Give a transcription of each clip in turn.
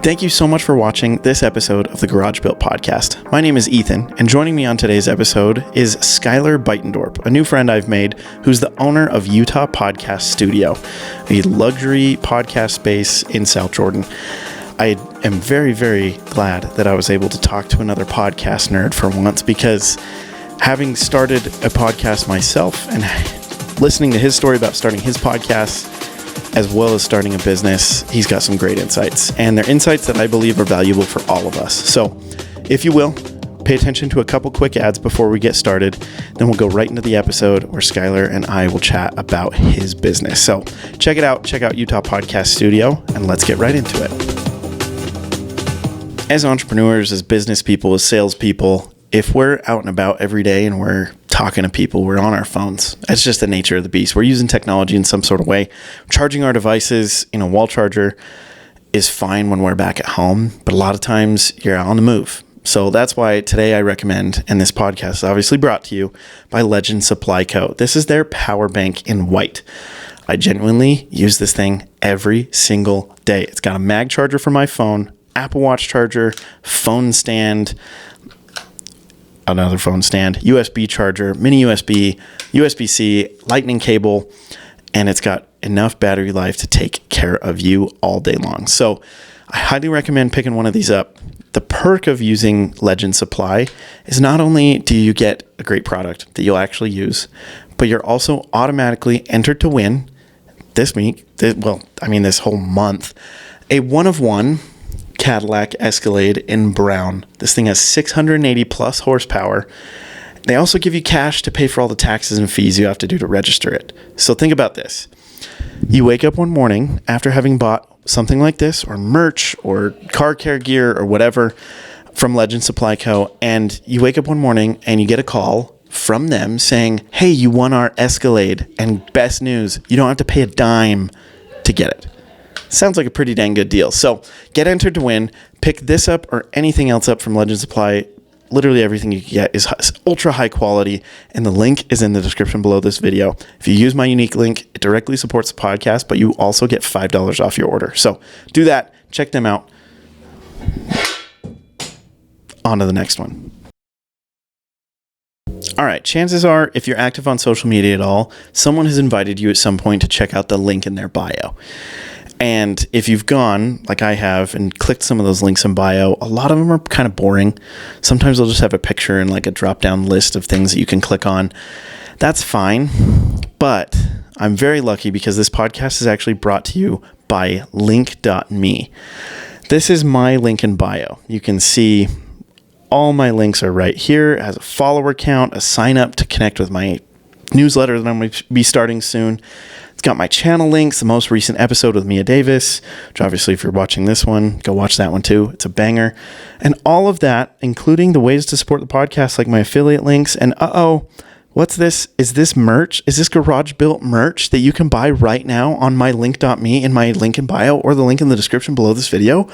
Thank you so much for watching this episode of the Garage Built Podcast. My name is Ethan, and joining me on today's episode is Skylar Bytendorp, a new friend I've made who's the owner of Utah Podcast Studio, a luxury podcast space in South Jordan. I am very, very glad that I was able to talk to another podcast nerd for once, because having started a podcast myself and listening to his story about starting his podcast, as well as starting a business, he's got some great insights, and they're insights that I believe are valuable for all of us. So if you will, pay attention to a couple quick ads before we get started. Then we'll go right into the episode where Skylar and I will chat about his business. So check it out. Check out Utah Podcast Studio, and let's get right into it. As entrepreneurs, as business people, as salespeople, if we're out and about every day and we're talking to people, we're on our phones. That's just the nature of the beast. We're using technology in some sort of way. Charging our devices, wall charger is fine when we're back at home, but a lot of times you're on the move. So that's why today I recommend, and this podcast is obviously brought to you by LGND Supply Co. This is their power bank in white. I genuinely use this thing every single day. It's got a mag charger for my phone, Apple Watch charger, phone stand, another phone stand, USB charger, mini USB, USB-C, lightning cable, and it's got enough battery life to take care of you all day long. So I highly recommend picking one of these up. The perk of using LGND Supply is not only do you get a great product that you'll actually use, but you're also automatically entered to win this whole month, a one-of-one Cadillac Escalade in brown. This thing has 680 plus horsepower. They also give you cash to pay for all the taxes and fees you have to do to register it. So think about this. You wake up one morning after having bought something like this, or merch, or car care gear, or whatever from LGND Supply Co., and you wake up one morning and you get a call from them saying, hey, you won our Escalade, and best news, you don't have to pay a dime to get it. Sounds like a pretty dang good deal. So get entered to win. Pick this up or anything else up from LGND Supply. Literally everything you get is ultra high quality, and the link is in the description below this video. If you use my unique link, it directly supports the podcast, but you also get $5 off your order. So do that. Check them out. On to the next one. All right, chances are, if you're active on social media at all, someone has invited you at some point to check out the link in their bio. And if you've gone, like I have, and clicked some of those links in bio, a lot of them are kind of boring. Sometimes they'll just have a picture and like a drop-down list of things that you can click on. That's fine, but I'm very lucky because this podcast is actually brought to you by link.me. This is my link in bio. You can see all my links are right here. It has a follower count, a sign up to connect with my newsletter that I'm going to be starting soon. It's got my channel links, the most recent episode with Mia Davis, which obviously if you're watching this one, go watch that one too. It's a banger. And all of that, including the ways to support the podcast, like my affiliate links. And what's this? Is this merch? Is this Garage Built merch that you can buy right now on my link.me in my link in bio, or the link in the description below this video?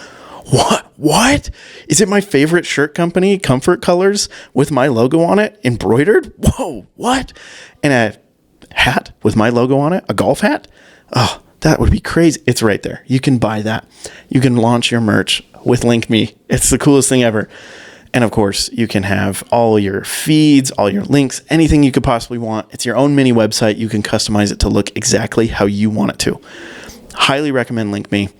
What? Is it my favorite shirt company, Comfort Colors, with my logo on it, embroidered? Whoa, what? And a hat with my logo on it, a golf hat? Oh, that would be crazy. It's right there. You can buy that. You can launch your merch with LinkMe. It's the coolest thing ever. And of course, you can have all your feeds, all your links, anything you could possibly want. It's your own mini website. You can customize it to look exactly how you want it to. Highly recommend LinkMe.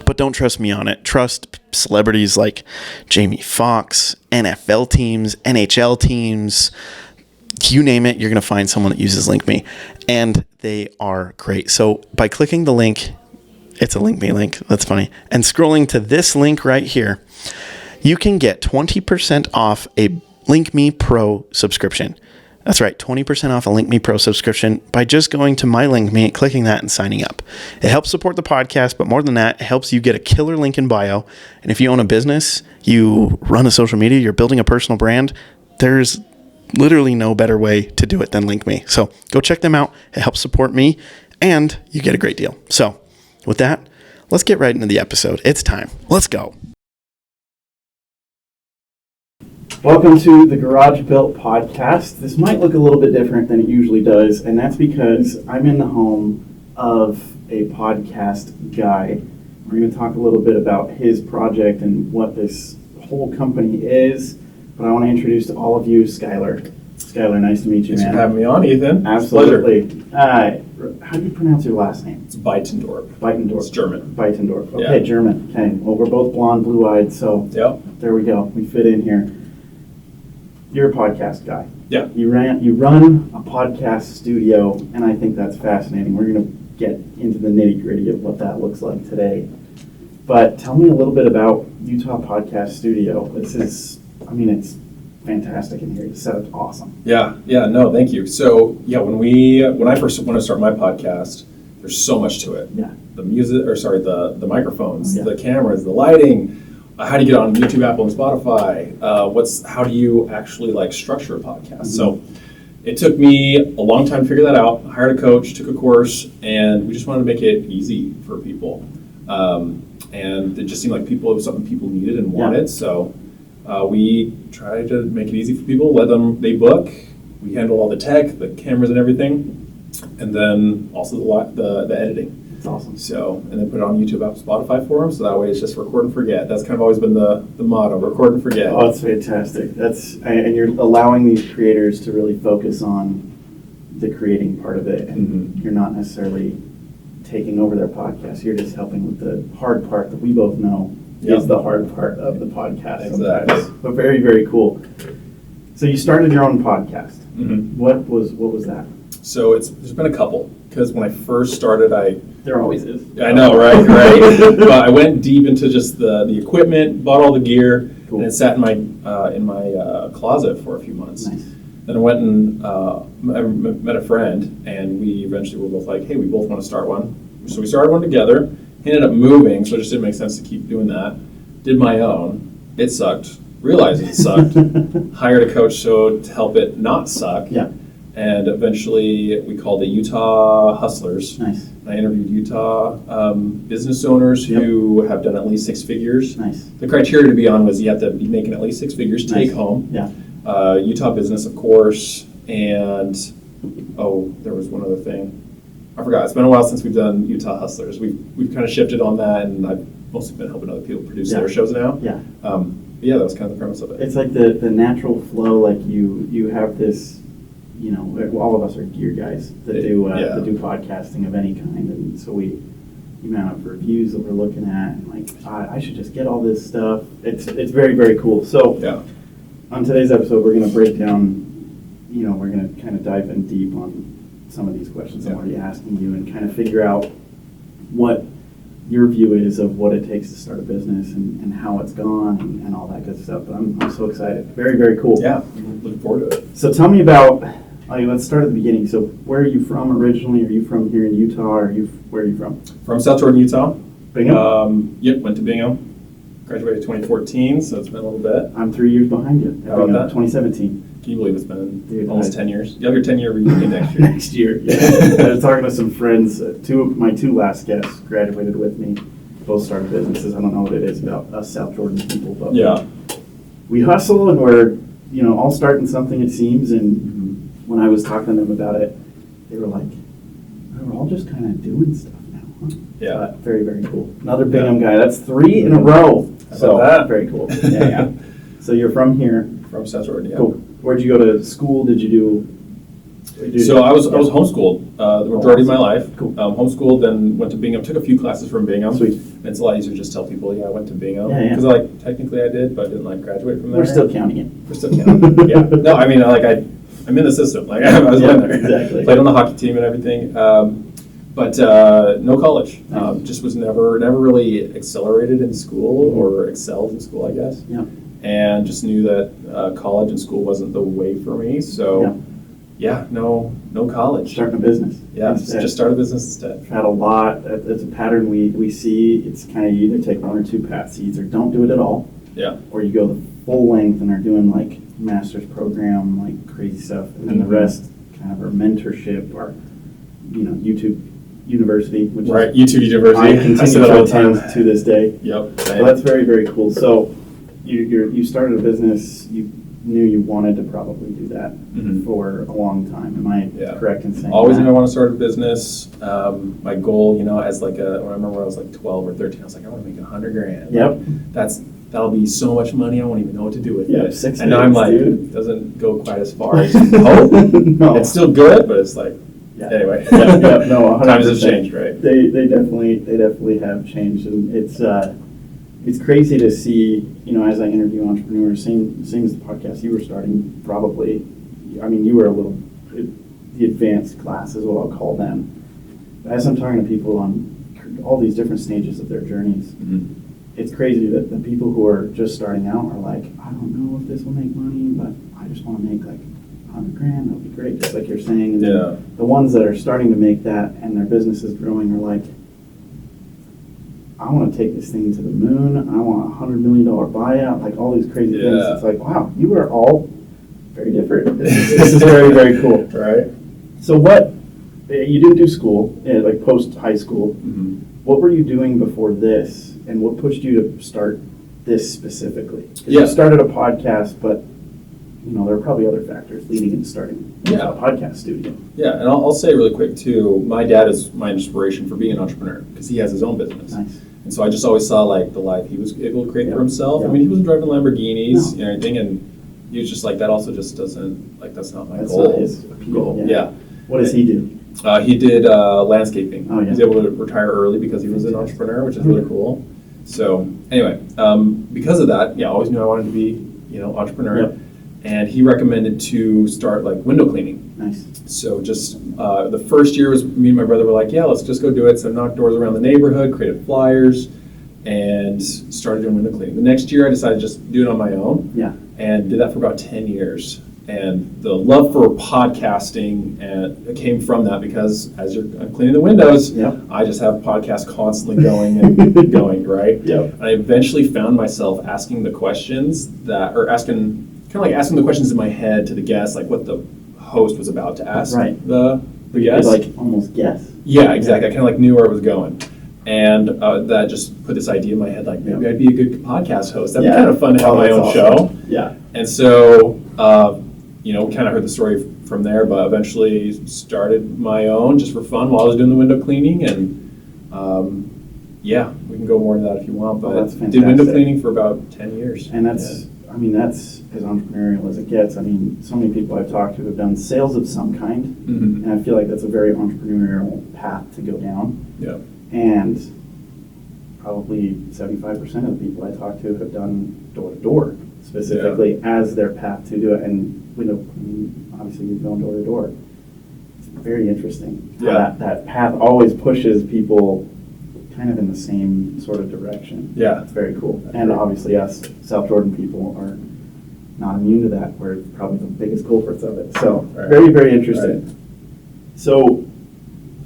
But don't trust me on it. Trust celebrities like Jamie Foxx, NFL teams, NHL teams, you name it, you're going to find someone that uses LinkMe, and they are great. So by clicking the link, it's a LinkMe link. That's funny. And scrolling to this link right here, you can get 20% off a LinkMe Pro subscription. That's right, 20% off a LinkMe Pro subscription by just going to my LinkMe, clicking that, and signing up. It helps support the podcast, but more than that, it helps you get a killer link in bio. And if you own a business, you run a social media, you're building a personal brand, there's literally no better way to do it than LinkMe. So go check them out. It helps support me, and you get a great deal. So with that, let's get right into the episode. It's time. Let's go. Welcome to the Garage Built Podcast. This might look a little bit different than it usually does, and that's because I'm in the home of a podcast guy We're going to talk a little bit about his project and what this whole company is. But I want to introduce to all of you Skylar. Skylar, nice to meet you, Thanks man. for having me on, Ethan. Absolutely. How do you pronounce your last name? It's Bytendorp. Bytendorp. It's German. Bytendorp. Okay, Yeah. German. Okay. Well, we're both blonde, blue-eyed, so Yep. there we go. We fit in here. You're a podcast guy. Yeah. You run a podcast studio, and I think that's fascinating. We're going to get into the nitty-gritty of what that looks like today. But tell me a little bit about Utah Podcast Studio. It's fantastic in here. The setup's awesome. Yeah. No, thank you. So yeah, when I first want to start my podcast, there's so much to it. Yeah. The music, the microphones, Yeah. the cameras, the lighting. How do you get on YouTube, Apple, and Spotify? How do you actually structure a podcast? So it took me a long time to figure that out. I hired a coach, took a course, and we just wanted to make it easy for people. And it just seemed like it was something people needed and wanted. Yeah. So we tried to make it easy for people, they book. We handle all the tech, the cameras and everything, and then also the editing. It's awesome. So, and then put it on YouTube, Apple, Spotify for them, so that way it's just record and forget. That's kind of always been the motto, record and forget. Oh, that's fantastic. And you're allowing these creators to really focus on the creating part of it, and you're not necessarily taking over their podcast. You're just helping with the hard part that we both know is the hard part of the podcast sometimes. Exactly. But very, very cool. So you started your own podcast. Mm-hmm. What was that? So there's been a couple, because when I first started, There always is. I know, right? But I went deep into just the equipment, bought all the gear, Cool. and it sat in my closet for a few months. Nice. Then I went and I met a friend, and we eventually were both like, hey, we both want to start one. So we started one together. He ended up moving, so it just didn't make sense to keep doing that. Did my own. It sucked. Realized it sucked. Hired a coach to help it not suck. Yeah. And eventually we called it Utah Hustlers. Nice. I interviewed Utah business owners who have done at least six figures. Nice. The criteria to be on was you have to be making at least six figures take Nice. home. Yeah. Utah business, of course, and there was one other thing. I forgot. It's been a while since we've done Utah Hustlers. We've kind of shifted on that, and I've mostly been helping other people produce their shows now. Yeah. Yeah, that was kind of the premise of it. It's like the natural flow. Like you have this, all of us are gear guys that do podcasting of any kind, and so the amount of reviews that we're looking at, and I should just get all this stuff. It's very, very cool. So Yeah. on today's episode, we're going to break down. We're going to kind of dive in deep on some of these questions I'm already asking you, and kind of figure out what your view is of what it takes to start a business and how it's gone and all that good stuff. But I'm so excited. Very, very cool. Yeah, I'm looking forward to it. So tell me about, let's start at the beginning. So where are you from originally? Are you from here in Utah? Where are you from? From South Jordan, Utah. Bingham? Yep, went to Bingham. Graduated 2014, so it's been a little bit. I'm 3 years behind you. How about that? 2017. Can you believe it's been Dude, almost 10 years? You have your 10-year reunion next year. Next year. Yeah. I was talking to some friends. My two last guests graduated with me. Both started businesses. I don't know what it is about us South Jordan people, but we hustle, and we're all starting something, it seems. And when I was talking to them about it, they were like, "We're all just kind of doing stuff now." Huh? Yeah. Very, very cool. Another Bingham guy. That's 3 in a row. How about that? Very cool. Yeah. So you're from here. From South Jordan, yeah. Cool. Where'd you go to school? Did you do? So I was homeschooled the majority of my life. Cool. Homeschooled, then went to Bingham. Took a few classes from Bingham. Sweet. And it's a lot easier to just tell people, I went to Bingham. Yeah. Because technically I did, but I didn't graduate from there. We're still counting it. We're still counting. Yeah. No, I mean, I'm in the system. I was in there. Exactly. Played on the hockey team and everything. But no college. Just was never really accelerated in school or excelled in school, I guess. Yeah. And just knew that college and school wasn't the way for me. So, no college. Starting a business. Yeah, just start a business instead. I've had a lot. It's a pattern we see. It's kind of you either take one or two paths. You either don't do it at all, or you go the full length and are doing master's program, crazy stuff, and then the rest kind of are mentorship or YouTube University, which Right, is, YouTube University. I continue to attend to this day. Yep. So that's very, very cool. So you started a business. You knew you wanted to probably do that for a long time. Am I correct in saying Always that? knew I want to start a business. My goal, as like when I remember when I was like 12 or 13, I was like, I want to make $100,000. Yep. That'll be so much money. I won't even know what to do with it. 6 and now I'm like, dude. it doesn't go quite as far as you hope. No. It's still good, but it's like, anyway. No, 100%. Times have changed, right? They definitely have changed, and it's crazy to see, as I interview entrepreneurs, same as the podcast you were starting, probably. I mean, you were the advanced class is what I'll call them. As I'm talking to people on all these different stages of their journeys, it's crazy that the people who are just starting out are like, I don't know if this will make money, but I just want to make like $100,000. That'll be great, just like you're saying. And the ones that are starting to make that and their business is growing are like, I want to take this thing to the moon. I want a $100 million buyout, like all these crazy things. It's like, wow, you are all very different. This is very, very cool. Right. So what, you didn't do school, like post high school. What were you doing before this, and what pushed you to start this specifically? Because you started a podcast, but there are probably other factors leading into starting a podcast studio. Yeah, and I'll say really quick too, my dad is my inspiration for being an entrepreneur because he has his own business. Nice. And so I just always saw like the life he was able to create for himself. I mean, he wasn't driving Lamborghinis and everything, and he was just like, that also just doesn't, like, that's not my goal. Not his goal. Yeah. What does he do? He did landscaping. Oh, yeah. He was able to retire early because he was an entrepreneur, which is really cool. So anyway, because of that, I always knew I wanted to be, entrepreneur. Yep. And he recommended to start like window cleaning. Nice. So just the first year was me and my brother were like, let's just go do it. So knocked doors around the neighborhood, created flyers, and started doing window cleaning. The next year I decided to just do it on my own. Yeah. And did that for about 10 years. And the love for podcasting came from that because as I'm cleaning the windows, I just have podcasts constantly going and going, right? Yep. And I eventually found myself asking the questions asking the questions in my head to the guests, like what the host was about to ask the guest. Like almost guess. Yeah, exactly. I kind of like knew where it was going. And that just put this idea in my head, like maybe I'd be a good podcast host. That'd be kind of fun to have my own show. Yeah. And so, kind of heard the story from there, but eventually started my own just for fun while I was doing the window cleaning. And we can go more into that if you want, but that's fantastic. did window cleaning for about 10 years. And that's as entrepreneurial as it gets. I mean, so many people I've talked to have done sales of some kind, and I feel like that's a very entrepreneurial path to go down. Yeah. And probably 75% of the people I talk to have done door-to-door specifically as their path to do it. And window cleaning, obviously you've gone door-to-door. It's very interesting how that path always pushes people kind of in the same sort of direction. Yeah. It's very cool. And obviously us South Jordan people are not immune to that. We're probably the biggest culprits of it. So very, very interesting. Right. So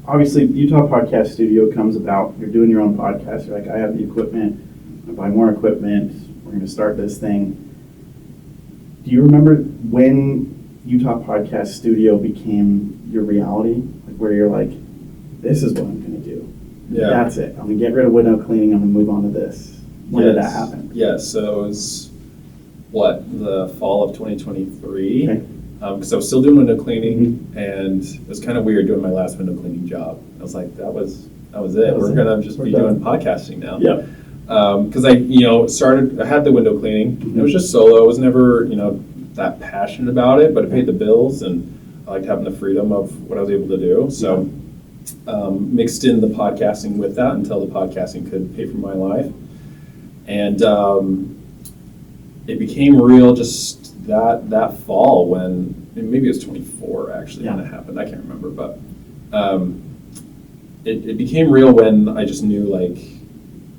obviously Utah Podcast Studio comes about. You're doing your own podcast. You're like, I have the equipment. I'm going to buy more equipment. We're going to start this thing. Do you remember when Utah Podcast Studio became your reality? Like where you're like, this is what I'm going to do. Yeah. That's it. I'm going to get rid of window cleaning. I'm going to move on to this. When did that happen? So it was, the fall of 2023. Okay. Because I was still doing window cleaning, and it was kind of weird doing my last window cleaning job. I was like, that was it. We're going to just be doing podcasting now. Yeah. Because I had the window cleaning. It was just solo. I was never, that passionate about it, but it paid the bills, and I liked having the freedom of what I was able to do. So mixed in the podcasting with that until the podcasting could pay for my life. And it became real just that fall when, maybe it was 24 actually when it happened. I can't remember, but it became real when I just knew like,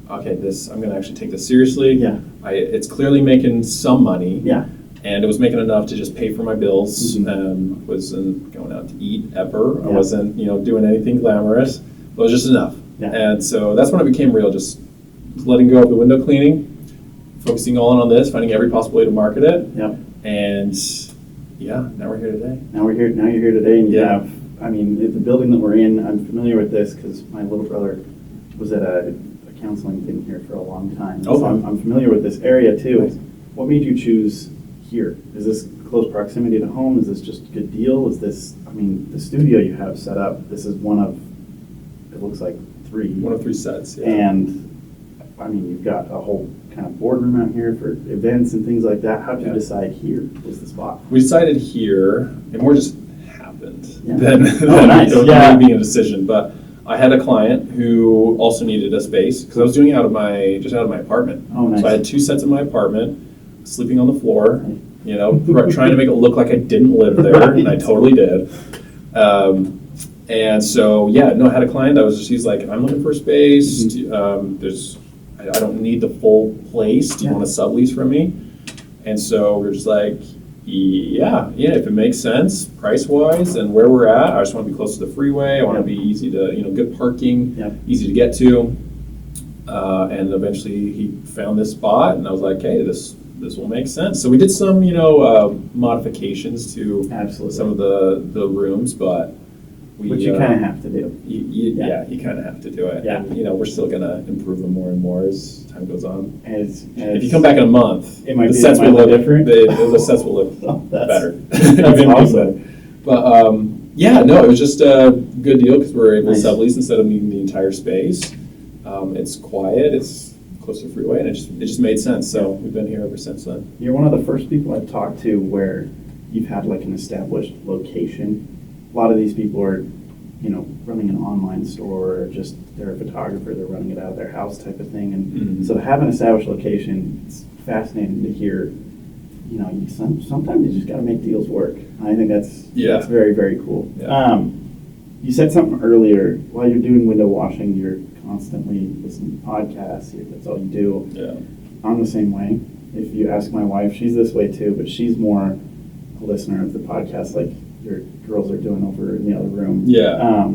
okay, I'm going to actually take this seriously. Yeah. It's clearly making some money. Yeah. And it was making enough to just pay for my bills. Wasn't going out to eat ever. Yeah. I wasn't, doing anything glamorous. But it was just enough. Yeah. And so that's when it became real, just letting go of the window cleaning, focusing all in on this, finding every possible way to market it. Yep. And now we're here today. Now you're here today, and you have, the building that we're in, I'm familiar with this because my little brother was at a counseling thing here for a long time. Okay. So I'm familiar with this area too. Nice. What made you choose here? Is this close proximity to home? Is this just a good deal? Is this, I mean, the studio you have set up, this is one of, it looks like 3. One of 3 sets, yeah. And, I mean, you've got a whole kind of boardroom out here for events and things like that. How did you decide here was the spot? We decided here, and more just happened than nice. me being a decision. But I had a client who also needed a space because I was doing it out of my apartment. Oh, nice. So I had 2 sets in my apartment, sleeping on the floor, you know, trying to make it look like I didn't live there, Right. and I totally did. And so, I had a client that was just, he's like, I'm looking for a space. I don't need the full place. Do you want to sublease from me? And so we're just like, yeah, if it makes sense, price-wise and where we're at. I just want to be close to the freeway. I want to be easy to, good parking, easy to get to. And eventually he found this spot, and I was like, hey, this will make sense. So we did some, modifications to some of the rooms, but which you kind of have to do. You kind of have to do it. Yeah. And, we're still going to improve them more and more as time goes on. If you come back in a month, the sets will look different. The sets will look better. That's awesome. But, it was just a good deal because we're able to sublease instead of needing the entire space. It's quiet, it's close to the freeway, and it just made sense. So we've been here ever since then. You're one of the first people I've talked to where you've had like an established location. A lot of these people are, running an online store, or just they're a photographer, they're running it out of their house type of thing. And so to have an established location, it's fascinating to hear, sometimes you just got to make deals work. I think that's very, very cool. Yeah. You said something earlier, while you're doing window washing, you're constantly listening to podcasts, that's all you do. Yeah. I'm the same way. If you ask my wife, she's this way too, but she's more a listener of the podcast, like your girls are doing over in the other room. Yeah.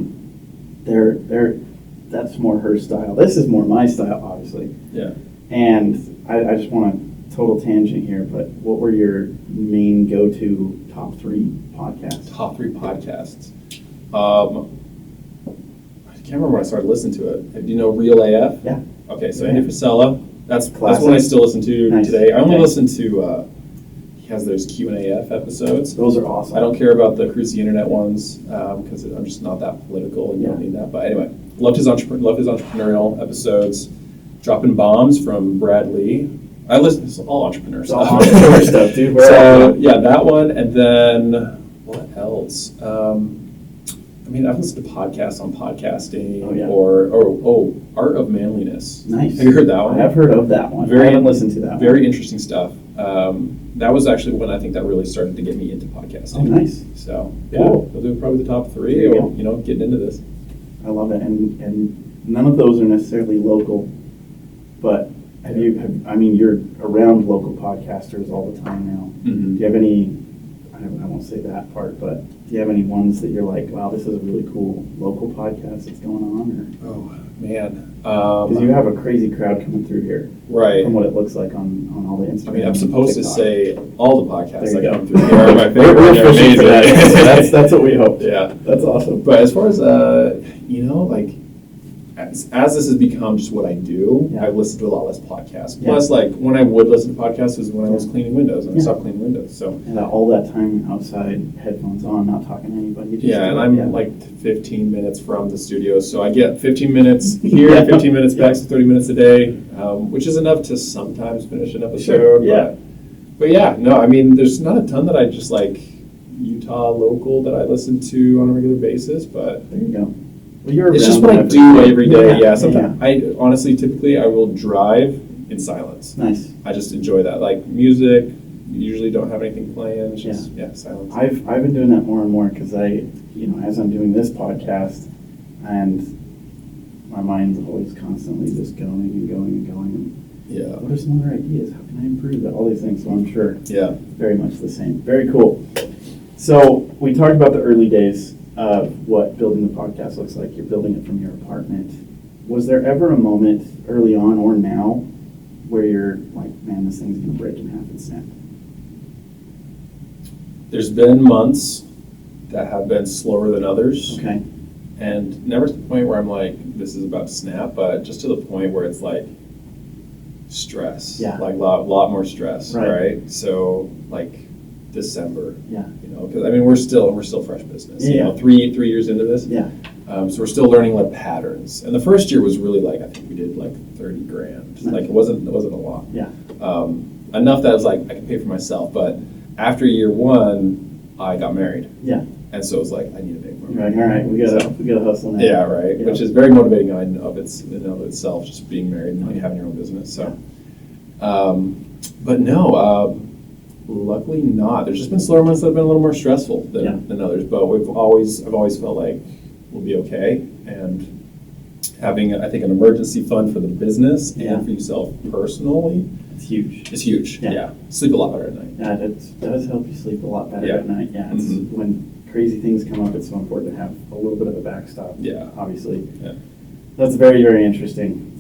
That's more her style. This is more my style, obviously. Yeah. And I just want a total tangent here, but what were your main go-to top 3 podcasts? Top 3 podcasts. I can't remember when I started listening to it. Do you know Real AF? Yeah. Okay, so Andy Frisella. That's Classic. one I still listen to today. I only Okay. listen to, he has those Q&AF episodes. Those are awesome. I don't care about the Cruise the Internet ones because I'm just not that political and you don't need that. But anyway, loved his entrepreneurial episodes. Dropping Bombs from Brad Lee. I listen to all entrepreneur stuff. All entrepreneur stuff, dude. That one. And then what else? I've listened to podcasts on podcasting or Art of Manliness. Nice. Have you heard that one? I have heard of that one. I haven't listened to that one. Very interesting stuff. That was actually when I think that really started to get me into podcasting. Oh, nice. So, Cool. those are probably the top 3, There you go. getting into this. I love it. And none of those are necessarily local, but you're around local podcasters all the time now. Mm-hmm. Do you have any, I won't say that part, but do you have any ones that you're like, wow, this is a really cool local podcast that's going on? Oh, man. Because you have a crazy crowd coming through here. Right. From what it looks like on all the Instagram. I'm supposed to TikTok. say all the podcasts There you that go. come through here are my favorite. We're They're fishing for that. amazing. That's what we hoped. Yeah. That's awesome. But as far as, as this has become just what I do, I've listened to a lot less podcasts. Yeah. Plus, when I would listen to podcasts was when I was cleaning windows, and I stopped cleaning windows. So And all that time outside, headphones on, not talking to anybody. Just and I'm like 15 minutes from the studio, so I get 15 minutes here, 15 minutes back, so 30 minutes a day, which is enough to sometimes finish an episode. Sure. Yeah. But there's not a ton that I just Utah local that I listen to on a regular basis, but There you go. Well, it's just what I do every day. Yeah, sometimes typically I will drive in silence. Nice. I just enjoy that. Like music, usually don't have anything playing. It's just silence. I've been doing that more and more because as I'm doing this podcast, and my mind's always constantly just going and going and going. And what are some other ideas? How can I improve that? All these things. So I'm sure. Yeah. Very much the same. Very cool. So we talked about the early days of what building the podcast looks like. You're building it from your apartment. Was there ever a moment early on or now where you're like, man, this thing's going to break in half and snap? There's been months that have been slower than others. Okay. And never to the point where I'm like, this is about to snap, but just to the point where it's like stress. Yeah. Like lot more stress, Right. right? So like December, Yeah. you know, because I mean we're still fresh business. You Yeah. know, three years into this. Yeah. So we're still learning like patterns. And the first year was really like I think we did like 30 grand. Nice. Like it wasn't a lot. Yeah. Enough that I was like I can pay for myself. But after year one, I got married. Yeah. And so it was like I need to make more You're money. like, all right, we gotta hustle now. Yeah, right. Yeah. Which is very motivating in of itself, just being married and like having your own business. So, but no, luckily not. There's just been slower months that have been a little more stressful than others. But I've always felt like we'll be okay. And having I think an emergency fund for the business and for yourself personally, It's huge. is huge. Yeah. Sleep a lot better at night. Yeah, it does help you sleep a lot better Yeah. at night. Yeah, it's when crazy things come up, it's so important to have a little bit of a backstop. Yeah. Obviously. Yeah. That's very, very interesting.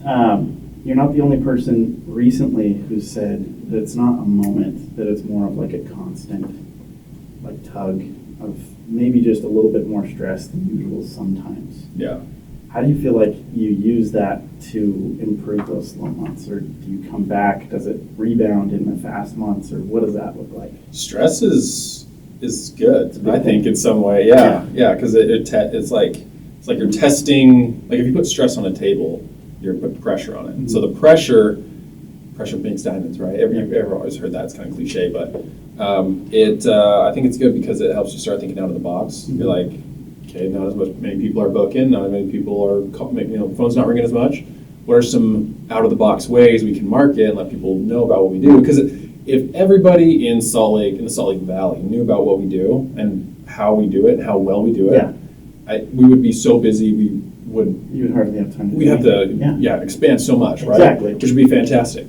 You're not the only person recently who said that it's not a moment, that it's more of like a constant, like tug of maybe just a little bit more stress than usual sometimes. Yeah. How do you feel like you use that to improve those slow months, or do you come back? Does it rebound in the fast months, or what does that look like? Stress is good. It's a big I think thing. in some way, yeah, because it's like you're testing. Like if you put stress on a table, you're putting pressure on it. And so the pressure makes diamonds, right? Everyone always heard that. It's kind of cliche, but I think it's good because it helps you start thinking out of the box. You're like, okay, not as many people are booking, not as many people are phone's not ringing as much. What are some out of the box ways we can market and let people know about what we do? Because if everybody in the Salt Lake Valley knew about what we do and how we do it and how well we do it, we would be so busy you would hardly have time to we have to expand so much, right? Exactly. Which would be fantastic.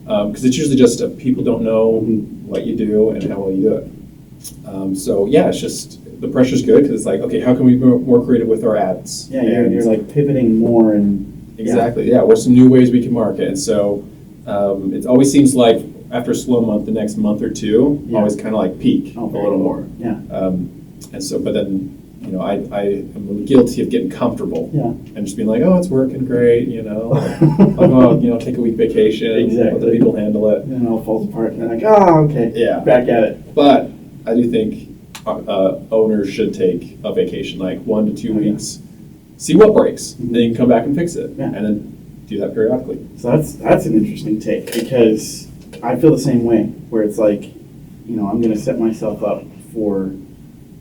Because it's usually just people don't know what you do and how well you do it. So yeah, it's just the pressure's good because it's like, okay, how can we be more creative with our ads? Yeah, you're like pivoting more and exactly. Yeah, what's some new ways we can market? And so it always seems like after a slow month, the next month or two always kind of like peak a little more. Yeah. And so, but then I am guilty of getting comfortable and just being like, oh, it's working great, I'll go out, take a week vacation, let the people handle it. And it all falls apart and they're like, oh, okay, back at it. But I do think owners should take a vacation, like 1 to 2 weeks, see what breaks, then you can come back and fix it, and then do that periodically. So that's an interesting take because I feel the same way, where it's like, I'm going to set myself up for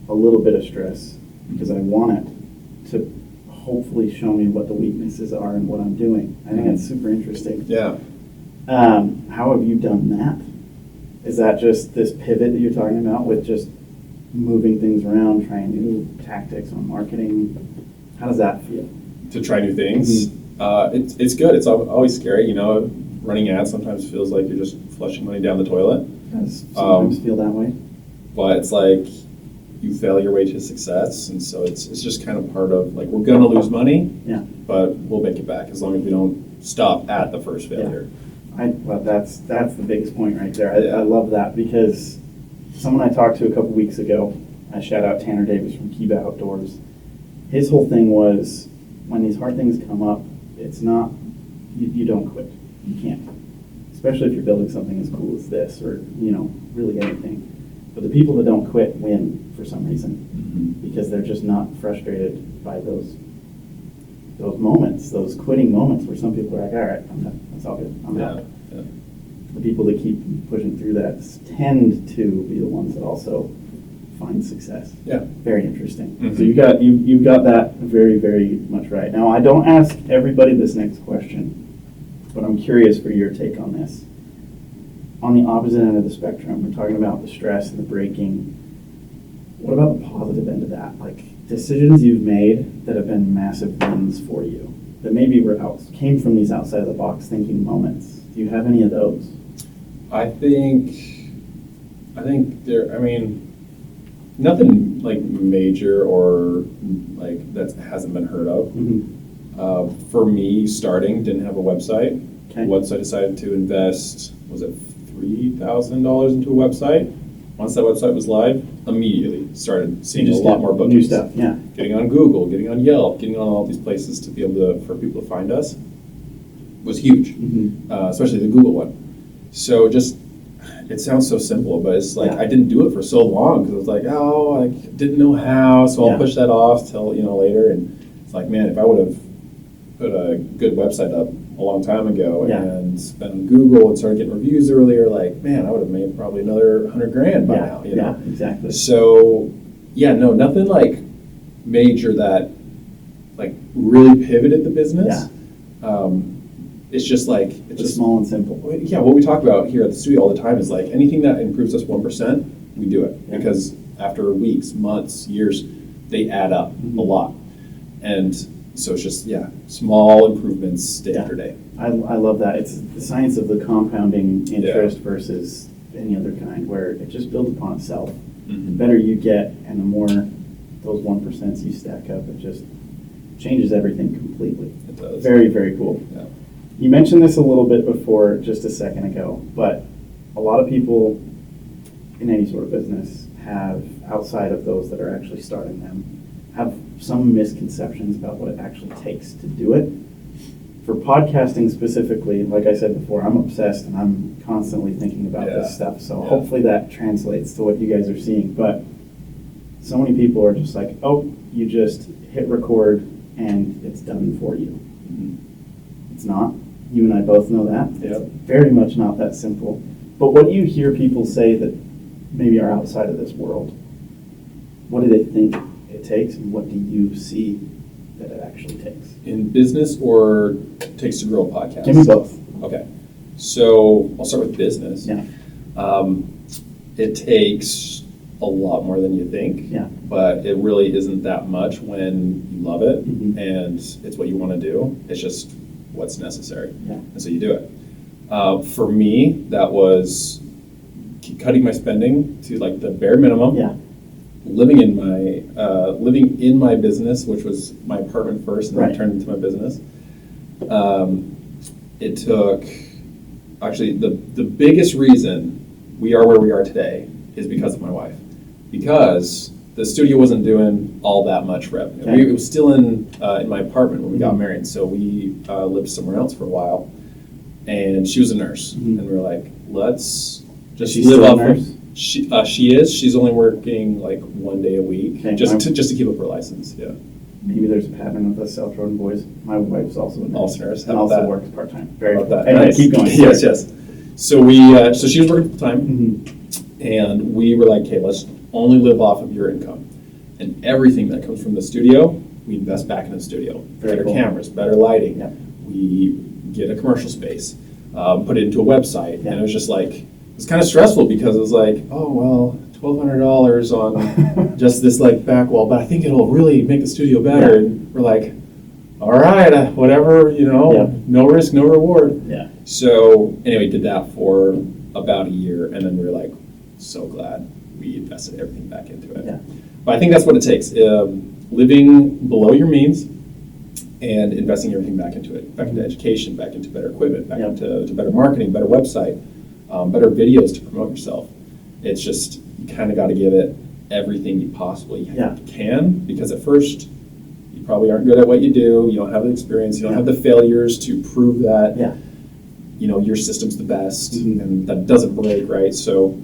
a little bit of stress because I want it to hopefully show me what the weaknesses are and what I'm doing. I think that's super interesting. Yeah. How have you done that? Is that just this pivot that you're talking about with just moving things around, trying new tactics on marketing? How does that feel? To try new things? It's good. It's always scary. Running ads sometimes feels like you're just flushing money down the toilet. It does sometimes feel that way. But it's like you fail your way to success, and so it's just kind of part of like we're gonna lose money, but we'll make it back as long as we don't stop at the first failure. Well, that's the biggest point right there. I love that because someone I talked to a couple weeks ago, I shout out Tanner Davis from Kiba Outdoors. His whole thing was when these hard things come up, it's not you don't quit. You can't, especially if you're building something as cool as this or really anything. But the people that don't quit win for some reason because they're just not frustrated by those moments, those quitting moments where some people are like, all right, I'm done. That's all good. I'm out. Yeah. The people that keep pushing through that tend to be the ones that also find success. Yeah. Very interesting. So you've got that very, very much right. Now, I don't ask everybody this next question, but I'm curious for your take on this. On the opposite end of the spectrum, we're talking about the stress and the breaking. What about the positive end of that? Like decisions you've made that have been massive wins for you, that maybe came from these outside of the box thinking moments. Do you have any of those? I think nothing like major or like that hasn't been heard of. For me, starting, didn't have a website. Okay. Once I decided to invest, was it $3,000 into a website? Once that website was live, immediately started seeing a lot more bookings. New stuff, yeah. Getting on Google, getting on Yelp, getting on all these places to be able for people to find us. was huge, Mm-hmm. Especially the Google one. So it sounds so simple, but it's like I didn't do it for so long because it was like, oh, I didn't know how, so I'll push that off till later. And it's like, man, if I would have put a good website up a long time ago and spent on Google and started getting reviews earlier, like, man, I would have made probably another $100,000 by now. You know? Yeah, exactly. So nothing like major that like really pivoted the business. Yeah. It's just like it's just small and simple. Yeah, what we talk about here at the studio all the time is like anything that improves us 1%, we do it because after weeks, months, years, they add up a lot. And so it's just small improvements day after day. I love that. It's the science of the compounding interest versus any other kind, where it just builds upon itself. Mm-hmm. The better you get, and the more those 1% you stack up, it just changes everything completely. It does. Very, very cool. Yeah. You mentioned this a little bit before, just a second ago, but a lot of people in any sort of business have, outside of those that are actually starting them, have some misconceptions about what it actually takes to do it. For podcasting specifically, like I said before, I'm obsessed and I'm constantly thinking about this stuff. So hopefully that translates to what you guys are seeing. But so many people are just like, oh, you just hit record and it's done for you. Mm-hmm. It's not. You and I both know that. It's very much not that simple. But what do you hear people say that maybe are outside of this world? What do they think it takes, and what do you see that it actually takes? In business or takes to grow a podcast? Give me both. Okay. So I'll start with business. Yeah. It takes a lot more than you think. Yeah. But it really isn't that much when you love it and it's what you want to do. It's just what's necessary. Yeah. And so you do it. For me, that was cutting my spending to like the bare minimum. Yeah. Living in my business, which was my apartment first, and then turned into my business. It took actually the biggest reason we are where we are today is because of my wife, because the studio wasn't doing all that much revenue. Okay. It was still in my apartment when we got married, so we lived somewhere else for a while, and she was a nurse, and we were like, let's just live off of. She is. She's only working like 1 day a week, just to keep up her license. Yeah. Maybe there's a pattern with us South Jordan boys. My wife's also a nurse. Also nurse. And also works part time. Very cool. Anyway, nice. Keep going. Yes. So so she was working full time, and we were like, okay, let's only live off of your income, and everything that comes from the studio, we invest back in the studio. Better cameras, better lighting. Yep. We get a commercial space, put it into a website, and it was just like. It's kind of stressful because it was like, oh, well, $1,200 on just this like back wall, but I think it'll really make the studio better. And we're like, all right, whatever, no risk, no reward. Yeah. So anyway, did that for about a year, and then we were like, so glad we invested everything back into it. Yeah. But I think that's what it takes, living below your means and investing everything back into it, back into education, back into better equipment, back into better marketing, better website. Better videos to promote yourself. It's just, you kind of got to give it everything you possibly can, because at first, you probably aren't good at what you do, you don't have the experience, you don't have the failures to prove that, your system's the best, and that doesn't break, right? So,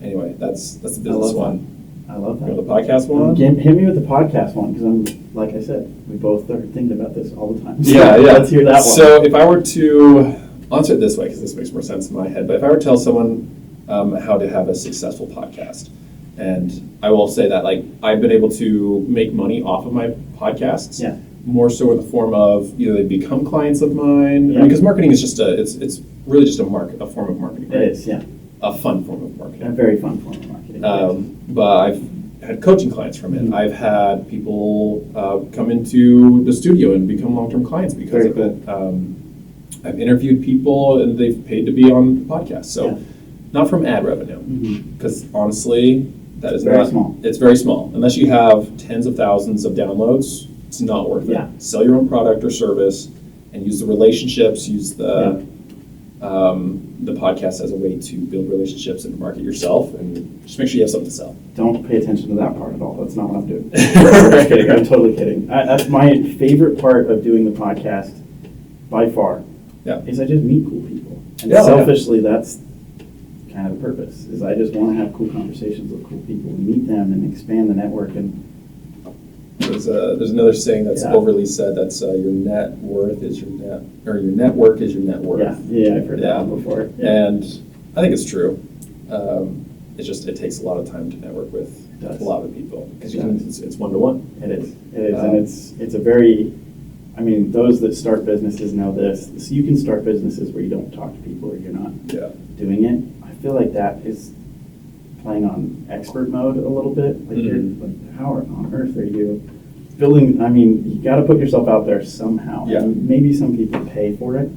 anyway, that's the business one. I love that. You know, the podcast one? Hit me with the podcast one, because I'm, like I said, we both are thinking about this all the time. So Yeah. Let's hear that one. So if I were to... I'll answer it this way because this makes more sense in my head. But if I were to tell someone how to have a successful podcast, and I will say that like I've been able to make money off of my podcasts, more so in the form of either they become clients of mine, because marketing is just it's really just a form of marketing. Right? It is, a fun form of marketing. A very fun form of marketing. But I've had coaching clients from it. I've had people come into the studio and become long-term clients because of it. I've interviewed people and they've paid to be on podcasts. So not from ad revenue, because honestly, that is very small. It's very small. Unless you have tens of thousands of downloads, it's not worth it. Sell your own product or service and use the relationships, use the podcast as a way to build relationships and market yourself, and just make sure you have something to sell. Don't pay attention to that part at all. That's not what I'm doing. I'm kidding. I'm totally kidding. That's my favorite part of doing the podcast by far, Yeah. is I just meet cool people. And Yeah. selfishly, that's kind of the purpose, is I just want to have cool conversations with cool people and meet them and expand the network. And there's another saying that's overly said, that's your net worth is your net, or your network is your net worth. Yeah, I've heard that one before. Yeah. And I think it's true. It's just, it takes a lot of time to network with a lot of people, because it's one-to-one. It is, and it's a very, I mean, those that start businesses know this. So you can start businesses where you don't talk to people or you're not doing it. I feel like that is playing on expert mode a little bit. Like, you're like, how on earth are you building? I mean, you got to put yourself out there somehow. Yeah. And maybe some people pay for it.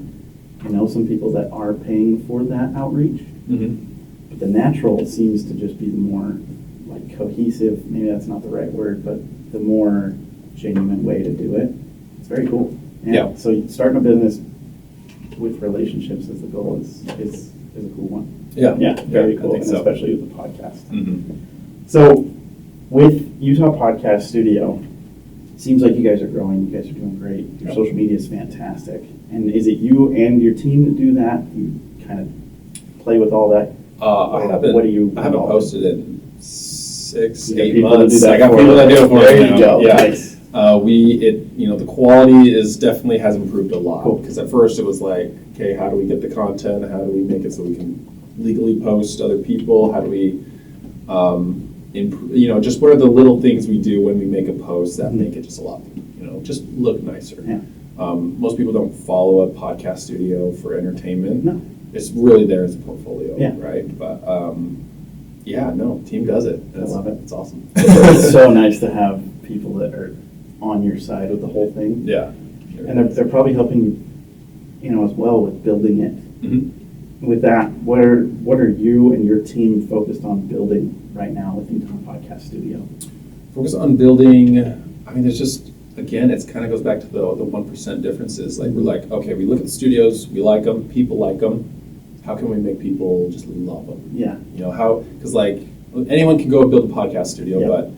I know some people that are paying for that outreach. But the natural seems to just be the more like cohesive, maybe that's not the right word, but the more genuine way to do it. It's very cool. Yeah. So starting a business with relationships as the goal is a cool one. Yeah. Yeah, very cool, I think and so. especially with the podcast. So with Utah Podcast Studio, seems like you guys are growing, you guys are doing great. Your social media is fantastic. And is it you and your team that do that? You kind of play with all that? I haven't posted in 6-8 months. I got people that do it for me. There you go. Yeah. Nice. The quality definitely has improved a lot. Cool. Because at first it was like, okay, how do we get the content? How do we make it so we can legally post other people? How do we, just what are the little things we do when we make a post that make it just a lot, just look nicer. Yeah. Most people don't follow a podcast studio for entertainment. No. It's really there as a portfolio, Yeah. right? But team does it. I love it. It's awesome. It's so nice to have people that are on your side with the whole thing. Yeah. And they're probably helping you, as well with building it. With that, what are you and your team focused on building right now with Utah Podcast Studio? Focus on building, there's just, again, it kind of goes back to the 1% differences. Like, we're like, okay, we look at the studios, we like them, people like them. How can we make people just love them? Yeah. Because anyone can go and build a podcast studio, but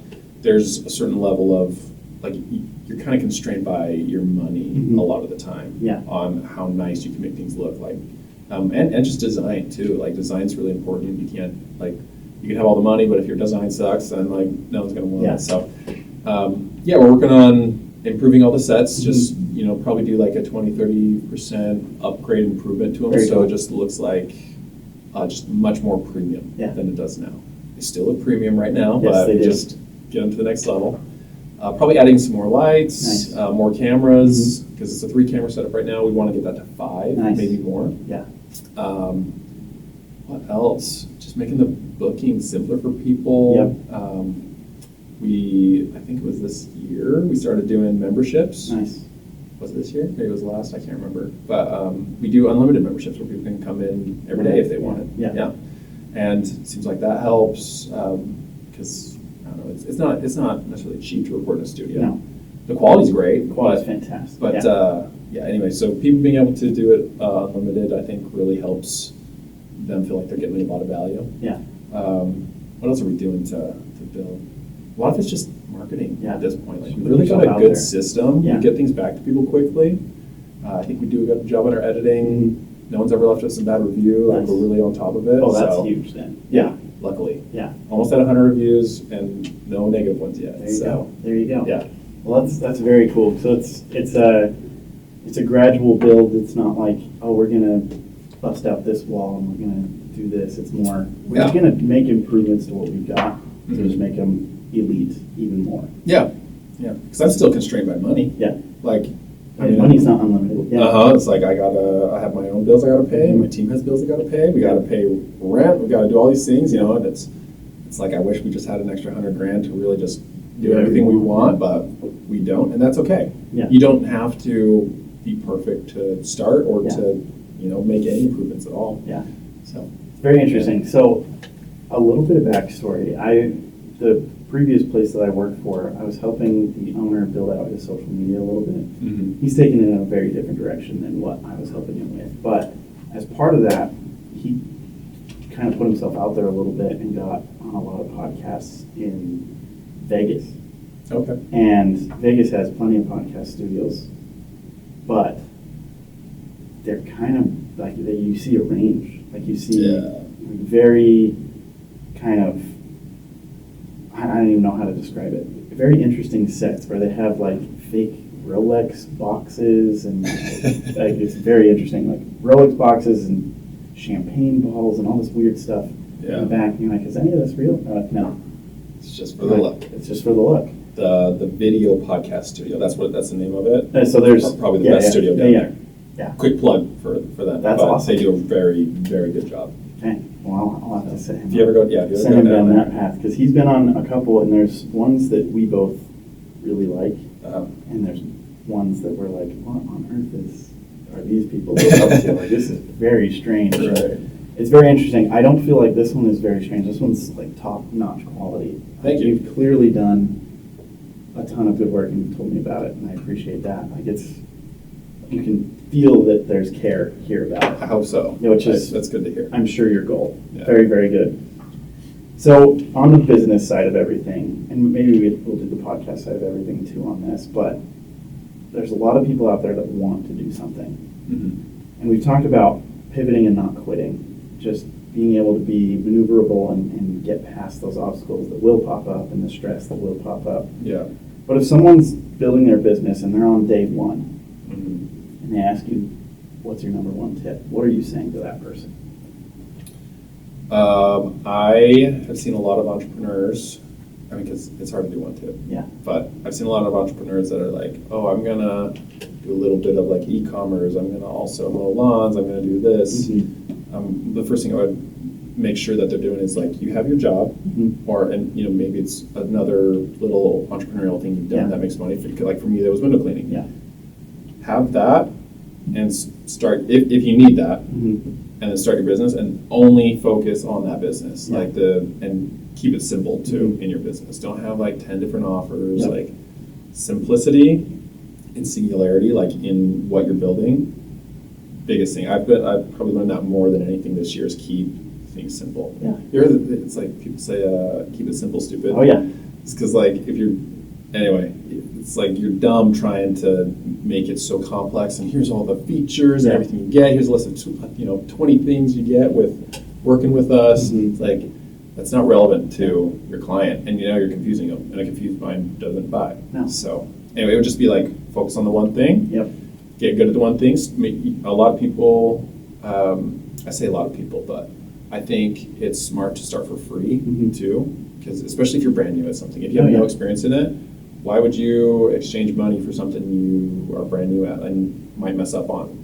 there's a certain level of, you're kind of constrained by your money a lot of the time on how nice you can make things look like. And just design too. Design's really important. You can't, you can have all the money, but if your design sucks, then no one's going to want it. So, we're working on improving all the sets, just, probably do a 20-30% upgrade improvement to them. Very so cool. It just looks like just much more premium than it does now. It's still a premium right now, but just get them to the next level. Probably adding some more lights, more cameras, because it's a 3-camera setup right now. We want to get that to 5, maybe more. Yeah. What else? Just making the booking simpler for people. I think it was this year, we started doing memberships. Nice. Was it this year? Maybe it was last, I can't remember. But we do unlimited memberships where people can come in every day if they wanted. Yeah. And it seems like that helps, because I don't know, it's not necessarily cheap to record in a studio. No. The quality's great. The quality's fantastic. But anyway, so people being able to do it unlimited, I think, really helps them feel like they're getting a lot of value. Yeah. What else are we doing to build? A lot of it's just marketing at this point. We've Put really got yourself a out good there. system. Yeah. We get things back to people quickly. I think we do a good job on our editing. No one's ever left us a bad review. Nice. We're really on top of it. Oh, that's so, huge then. Yeah, luckily. Yeah. Almost at 100 reviews and no negative ones yet. There you go. There you go. Yeah. Well, that's very cool. So it's a gradual build. It's not like, oh, we're gonna bust out this wall and we're gonna do this. It's more, we're gonna make improvements to what we've got to just make them elite even more. Yeah. Because I'm still constrained by money. Yeah. Money's not unlimited. It's like I have my own bills I gotta pay. My team has bills I gotta pay. We gotta pay rent. We gotta do all these things. And it's like I wish we just had an extra $100,000 to really just do everything we want, but we don't, and that's okay. Yeah. You don't have to be perfect to start or to make any improvements at all. Yeah. So it's very interesting. So a little bit of backstory. The previous place that I worked for, I was helping the owner build out his social media a little bit. He's taken it in a very different direction than what I was helping him with. But as part of that, he kind of put himself out there a little bit and got on a lot of podcasts in Vegas. Okay. And Vegas has plenty of podcast studios, but they're kind of like, you see a range. Like you see very kind of, I don't even know how to describe it, very interesting sets where they have like fake Rolex boxes and like it's very interesting, like Rolex boxes and champagne bottles and all this weird stuff in the back. And you're like, is any of this real? No. It's just for the look. It's just for the look. The video podcast studio. That's the name of it. So there's probably the best studio down there. Yeah. Quick plug for that. That's awesome. They do a very, very good job. Okay. Well, I'll have to send him. If you ever go, send him down that path, because he's been on a couple, and there's ones that we both really like, and there's ones that we're like, what on earth are these people up to? Like, this is very strange. Right. It's very interesting. I don't feel like this one is very strange. This one's like top-notch quality. Thank you. You've clearly done a ton of good work, and you've told me about it, and I appreciate that. Like, you can feel that there's care here about it. I hope so. Which is, that's good to hear. I'm sure, your goal. Yeah. Very, very good. So on the business side of everything, and maybe we'll do the podcast side of everything too on this, but there's a lot of people out there that want to do something. Mm-hmm. And we've talked about pivoting and not quitting, just being able to be maneuverable and get past those obstacles that will pop up and the stress that will pop up. Yeah. But if someone's building their business and they're on day one, Mm-hmm. and they ask you, what's your number one tip? What are you saying to that person? I have seen a lot of entrepreneurs, I mean, because it's hard to do one tip. Yeah. But I've seen a lot of entrepreneurs that are like, oh, I'm going to do a little bit of like e-commerce. I'm going to also mow lawns. I'm going to do this. Mm-hmm. The first thing I would make sure that they're doing is like, you have your job, and maybe it's another little entrepreneurial thing you've done that makes money. Like for me, that was window cleaning. Yeah. Have that and start, if you need that, and then start your business and only focus on that business. Yeah. And keep it simple too in your business. Don't have like 10 different offers. Like simplicity and singularity, like in what you're building. Biggest thing. I've probably learned that more than anything this year is keep things simple. Yeah. It's like people say, keep it simple, stupid. Oh yeah. It's because like it's like you're dumb trying to make it so complex, and here's all the features and everything you get. Here's a list of 20 things you get with working with us. It's like that's not relevant to your client, and you're confusing them, and a confused mind doesn't buy. No. So anyway, it would just be like focus on the one thing. Yep. Get good at the one thing. A lot of people, I say a lot of people, but I think it's smart to start for free too, because especially if you're brand new at something, if you have no experience in it, why would you exchange money for something you are brand new at and might mess up on?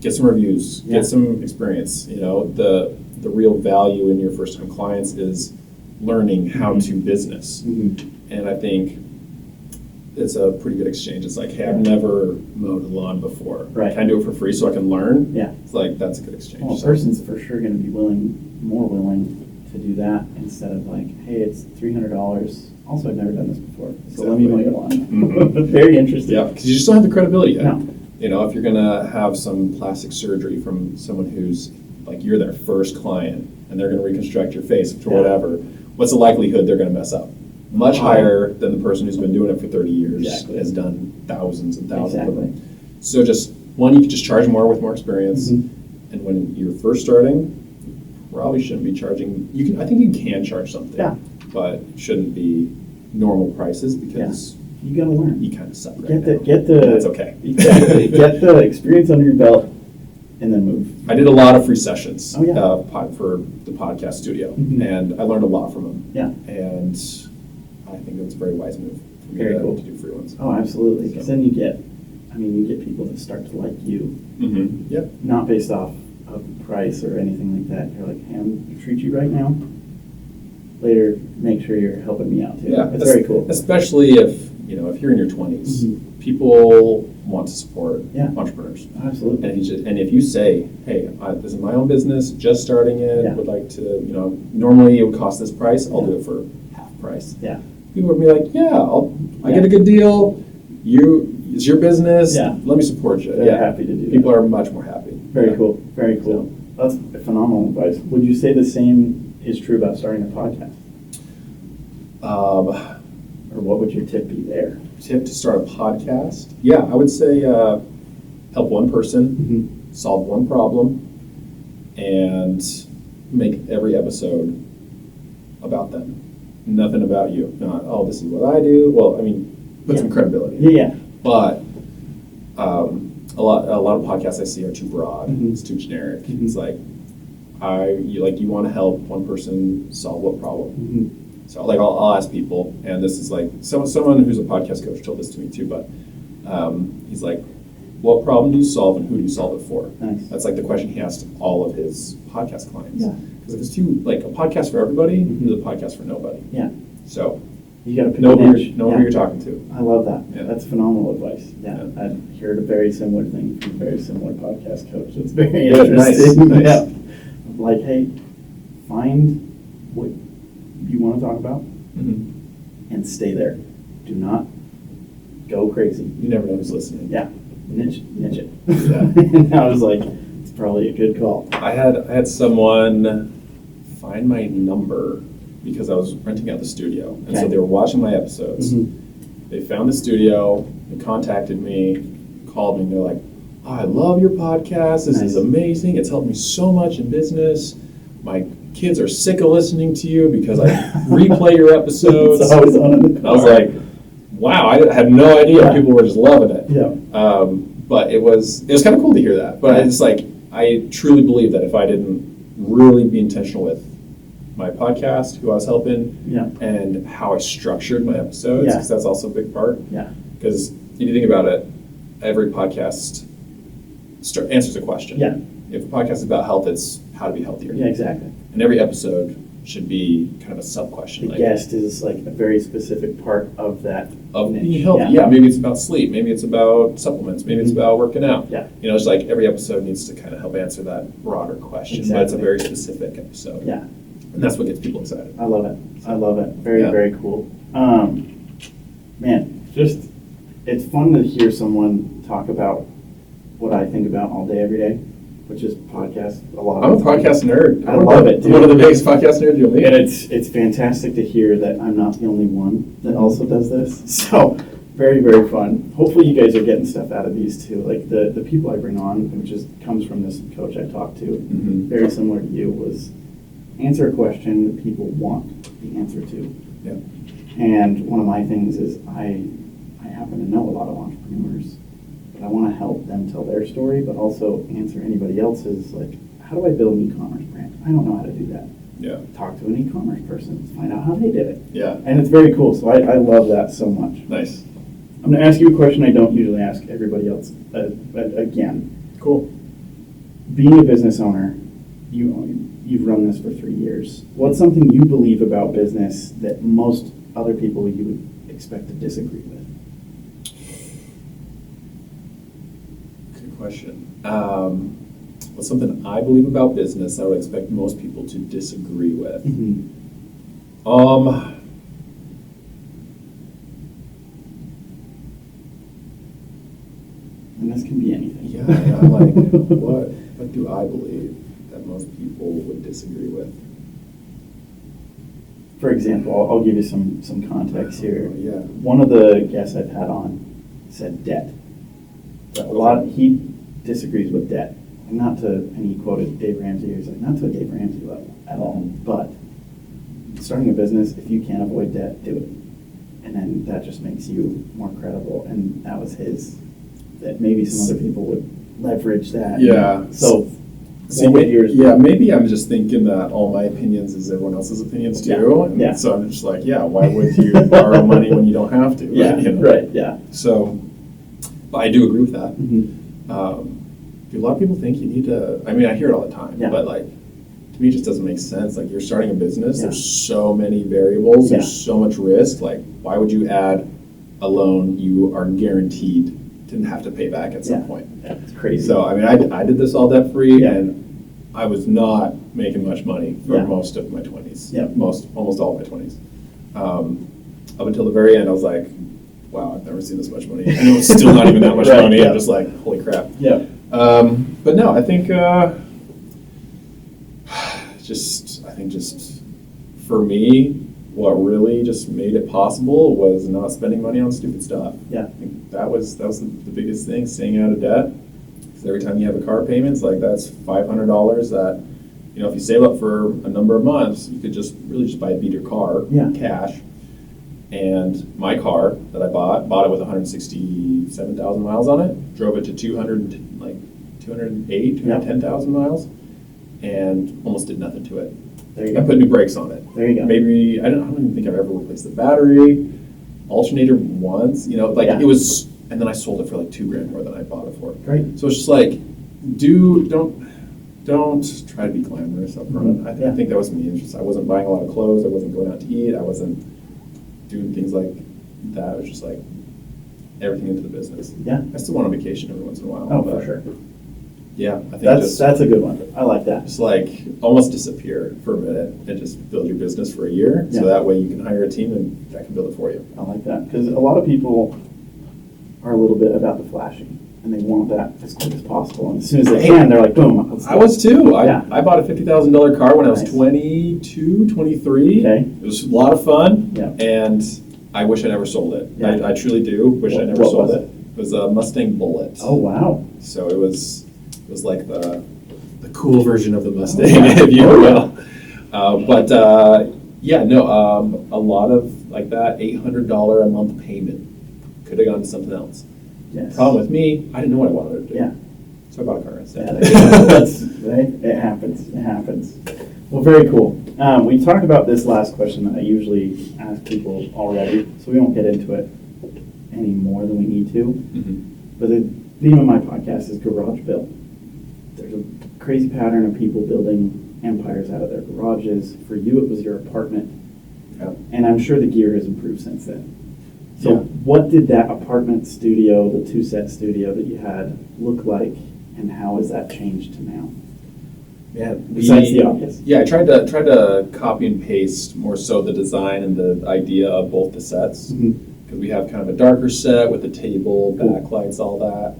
Get some reviews, get some experience. The real value in your first time clients is learning how to business. And I think it's a pretty good exchange. It's like, hey, I've never mowed a lawn before. Right. Can I do it for free so I can learn? Yeah. It's like, that's a good exchange. Well, a person's for sure going to be more willing to do that instead of like, hey, it's $300. Also, I've never done this before, so let me mow your lawn. Very interesting. Yeah, because you just don't have the credibility yet. No. If you're going to have some plastic surgery from someone who's like, you're their first client, and they're going to reconstruct your face or whatever, what's the likelihood they're going to mess up? Much higher than the person who's been doing it for 30 years, has done thousands and thousands of them. So just, one, you can just charge more with more experience, and when you're first starting, you probably shouldn't be charging, I think you can charge something, but it shouldn't be normal prices because you got to learn. You kind of suck That's okay. Exactly. Get the experience under your belt and then move. I did a lot of free sessions for the podcast studio, and I learned a lot from them. Yeah. And I think that's a very wise move for me to do free ones. Oh, absolutely. Because then you get people that start to like you. Yep. Not based off of price or anything like that. You're like, hey, I'm going to treat you right now. Later, make sure you're helping me out too. Yeah, it's very cool. Especially if you're in your 20s, people want to support entrepreneurs. Absolutely. And if you say, hey, this is my own business, just starting it, would like to, normally it would cost this price, I'll do it for half price. Yeah. People would be like, I get a good deal. It's your business. Yeah. Let me support you. They're happy to do that. People are much more happy. Very cool. Very cool. So. That's phenomenal advice. Would you say the same is true about starting a podcast? Or what would your tip be there? Tip to start a podcast? Yeah, I would say help one person Mm-hmm. solve one problem and make every episode about them. Nothing about you. Not, oh, this is what I do. Well, I mean, put some credibility. Yeah. But a lot of podcasts I see are too broad. Mm-hmm. It's too generic. Mm-hmm. It's like you want to help one person solve what problem. Mm-hmm. So like I'll ask people, and this is like someone who's a podcast coach told this to me too. But he's like, what problem do you solve and who do you solve it for? Nice. That's like the question he asked all of his podcast clients. Yeah. Because if it's too like a podcast for everybody, Mm-hmm. there's a podcast for nobody. Yeah. So You got to pick know a who niche. you're talking to. I love that. Yeah. That's phenomenal advice. Yeah. Yeah. I heard a very similar thing from a very similar podcast coach. It's very Yeah, nice, interesting. nice. Yeah. Like, hey, find what you want to talk about Mm-hmm. and stay there. Do not go crazy. You never know who's listening. Yeah. Niche it. Yeah. And I was like, it's probably a good call. I had someone find my number because I was renting out the studio, and so Okay. they were watching my episodes. Mm-hmm. They found the studio, they contacted me, called me, and they're like, oh, I love your podcast. This is Nice. amazing. It's helped me so much in business. My kids are sick of listening to you because I replay your episodes. It's always on in the car. I was like, wow, I had no idea Yeah. people were just loving it. Yeah. But it was kind of cool to hear that. But it's like, I truly believe that if I didn't really be intentional with my podcast, who I was helping, Yeah. and how I structured my episodes, Yeah. because that's also a big part. Yeah. Because if you think about it, every podcast answers a question. Yeah. If a podcast is about health, it's how to be healthier. Yeah, exactly. And every episode should be kind of a sub-question. The like, guest is like a very specific part of that of niche. being healthy. Yeah, maybe it's about sleep. Maybe it's about supplements. Maybe it's Mhm. about working out. Yeah. It's like every episode needs to kind of help answer that broader question, but it's a Exactly. very specific episode. Yeah. And that's what gets people excited. I love it. I love it. Very, Yeah. very cool. Man, it's fun to hear someone talk about what I think about all day, every day, which is podcasts. A lot I'm a of podcast nerd. I love it, dude. One of the biggest podcast nerds you'll meet. And it's fantastic to hear that I'm not the only one that also does this. So very, very fun. Hopefully you guys are getting stuff out of these too. Like the people I bring on, which comes from this coach I talked to, Mhm. very similar to you, was answer a question that people want the answer to. Yeah. And one of my things is I happen to know a lot of entrepreneurs, but I want to help them tell their story, but also answer anybody else's, like, how do I build an e-commerce brand? I don't know how to do that. Yeah. Talk to an e-commerce person, find out how they did it. Yeah. And it's very cool, so I love that so much. Nice. I'm going to ask you a question I don't usually ask everybody else again. Cool. Being a business owner, you've run this for 3 years. What's something you believe about business that most other people you would expect to disagree with? Good question. What's something I believe about business I would expect most people to disagree with? And this can be anything. Yeah, I'm like, what do I believe that most people would disagree with? For example, I'll give you some context here. Yeah. One of the guests I've had on said debt. He disagrees with debt. And he quoted Dave Ramsey, he's like, not to a Dave Ramsey level at all, but starting a business, if you can't avoid debt, do it. And then that just makes you more credible. And that was that maybe some other people would leverage that. Yeah. So, See, what would yours be? yeah, maybe I'm just thinking that all my opinions is everyone else's opinions too. Yeah, And yeah. so I'm just like, yeah, why would you borrow money when you don't have to? Yeah, You know? right, yeah. So, but I do agree with that. Mhm. Do a lot of people think you need to, I mean, I hear it all the time, Yeah. but like, to me, it just doesn't make sense. Like, you're starting a business, Yeah. there's so many variables, Yeah. there's so much risk. Like, why would you add a loan you are guaranteed to have to pay back at some Yeah. point? Yeah, it's crazy. So, I mean, I did this all debt free, Yeah. and I was not making much money for Yeah. most of my 20s. Yeah. Almost all of my 20s. Up until the very end, I was like, wow, I've never seen this much money. And it was still not even that much Right, money. yeah. I'm just like, holy crap. Yeah. But no, I think just for me, what really just made it possible was not spending money on stupid stuff. Yeah. I think that was the biggest thing, staying out of debt. Because every time you have a car payment, it's like that's $500 that, you know, if you save up for a number of months, you could just really just buy a beater car, cash. And my car that I bought it with 167,000 miles on it, drove it to 210,000 miles, and almost did nothing to it. There you go. I put new brakes on it. There you go. Maybe, I don't even think I've ever replaced the battery, alternator once, you know, like it was, and then I sold it for like $2,000 more than I bought it for. Great. So it's just like, don't try to be glamorous up front. I think that was me. It's just, I wasn't buying a lot of clothes. I wasn't going out to eat. I wasn't doing things like that. It was just like everything into the business. Yeah. I still went on vacation every once in a while. Oh, for sure. Yeah, I think that's a good one. I like that. Just like almost disappear for a minute and just build your business for a year. So that way you can hire a team and that can build it for you. I like that. Because a lot of people are a little bit about the flashing. And they want that as quick as possible. And as soon as they can, they're like, boom. I was too. I bought a $50,000 car when I was 22, 23. Okay. It was a lot of fun. Yeah. And I wish I never sold it. Yeah. I truly do wish I never sold it. It was a Mustang Bullet. Oh, wow. So it was like the cool version of the Mustang, if you will. A lot of like that $800 a month payment could have gone to something else. Yes. Problem with me, I didn't know what I wanted to do. Yeah. So I bought a car instead. It happens. It happens. Well, very cool. We talked about this last question that I usually ask people already, so we won't get into it any more than we need to. Mm-hmm. But the theme of my podcast is garage built. There's a crazy pattern of people building empires out of their garages. For you, it was your apartment. Yeah. And I'm sure the gear has improved since then. So what did that apartment studio, the two-set studio that you had, look like, and how has that changed to now? Yeah, Besides the obvious. Yeah, I tried to copy and paste more so the design and the idea of both the sets. Because we have kind of a darker set with the table, backlights, all that.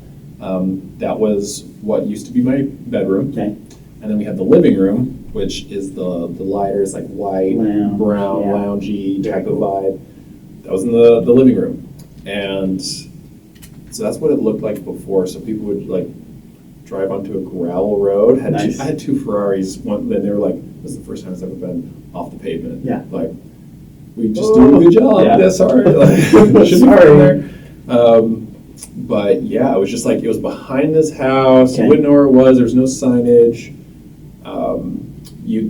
That was what used to be my bedroom. Okay. And then we have the living room, which is the lighter, it's like white, brown, loungy type of vibe. That was in the living room. And so that's what it looked like before. So people would like drive onto a gravel road. I had two Ferraris. Then they were like, this is the first time it's ever been off the pavement. Yeah. Like, we just do a good job. Yeah. Sorry. Like, shouldn't be there. But yeah, it was just like, it was behind this house. Okay. You wouldn't know where it was. There was no signage.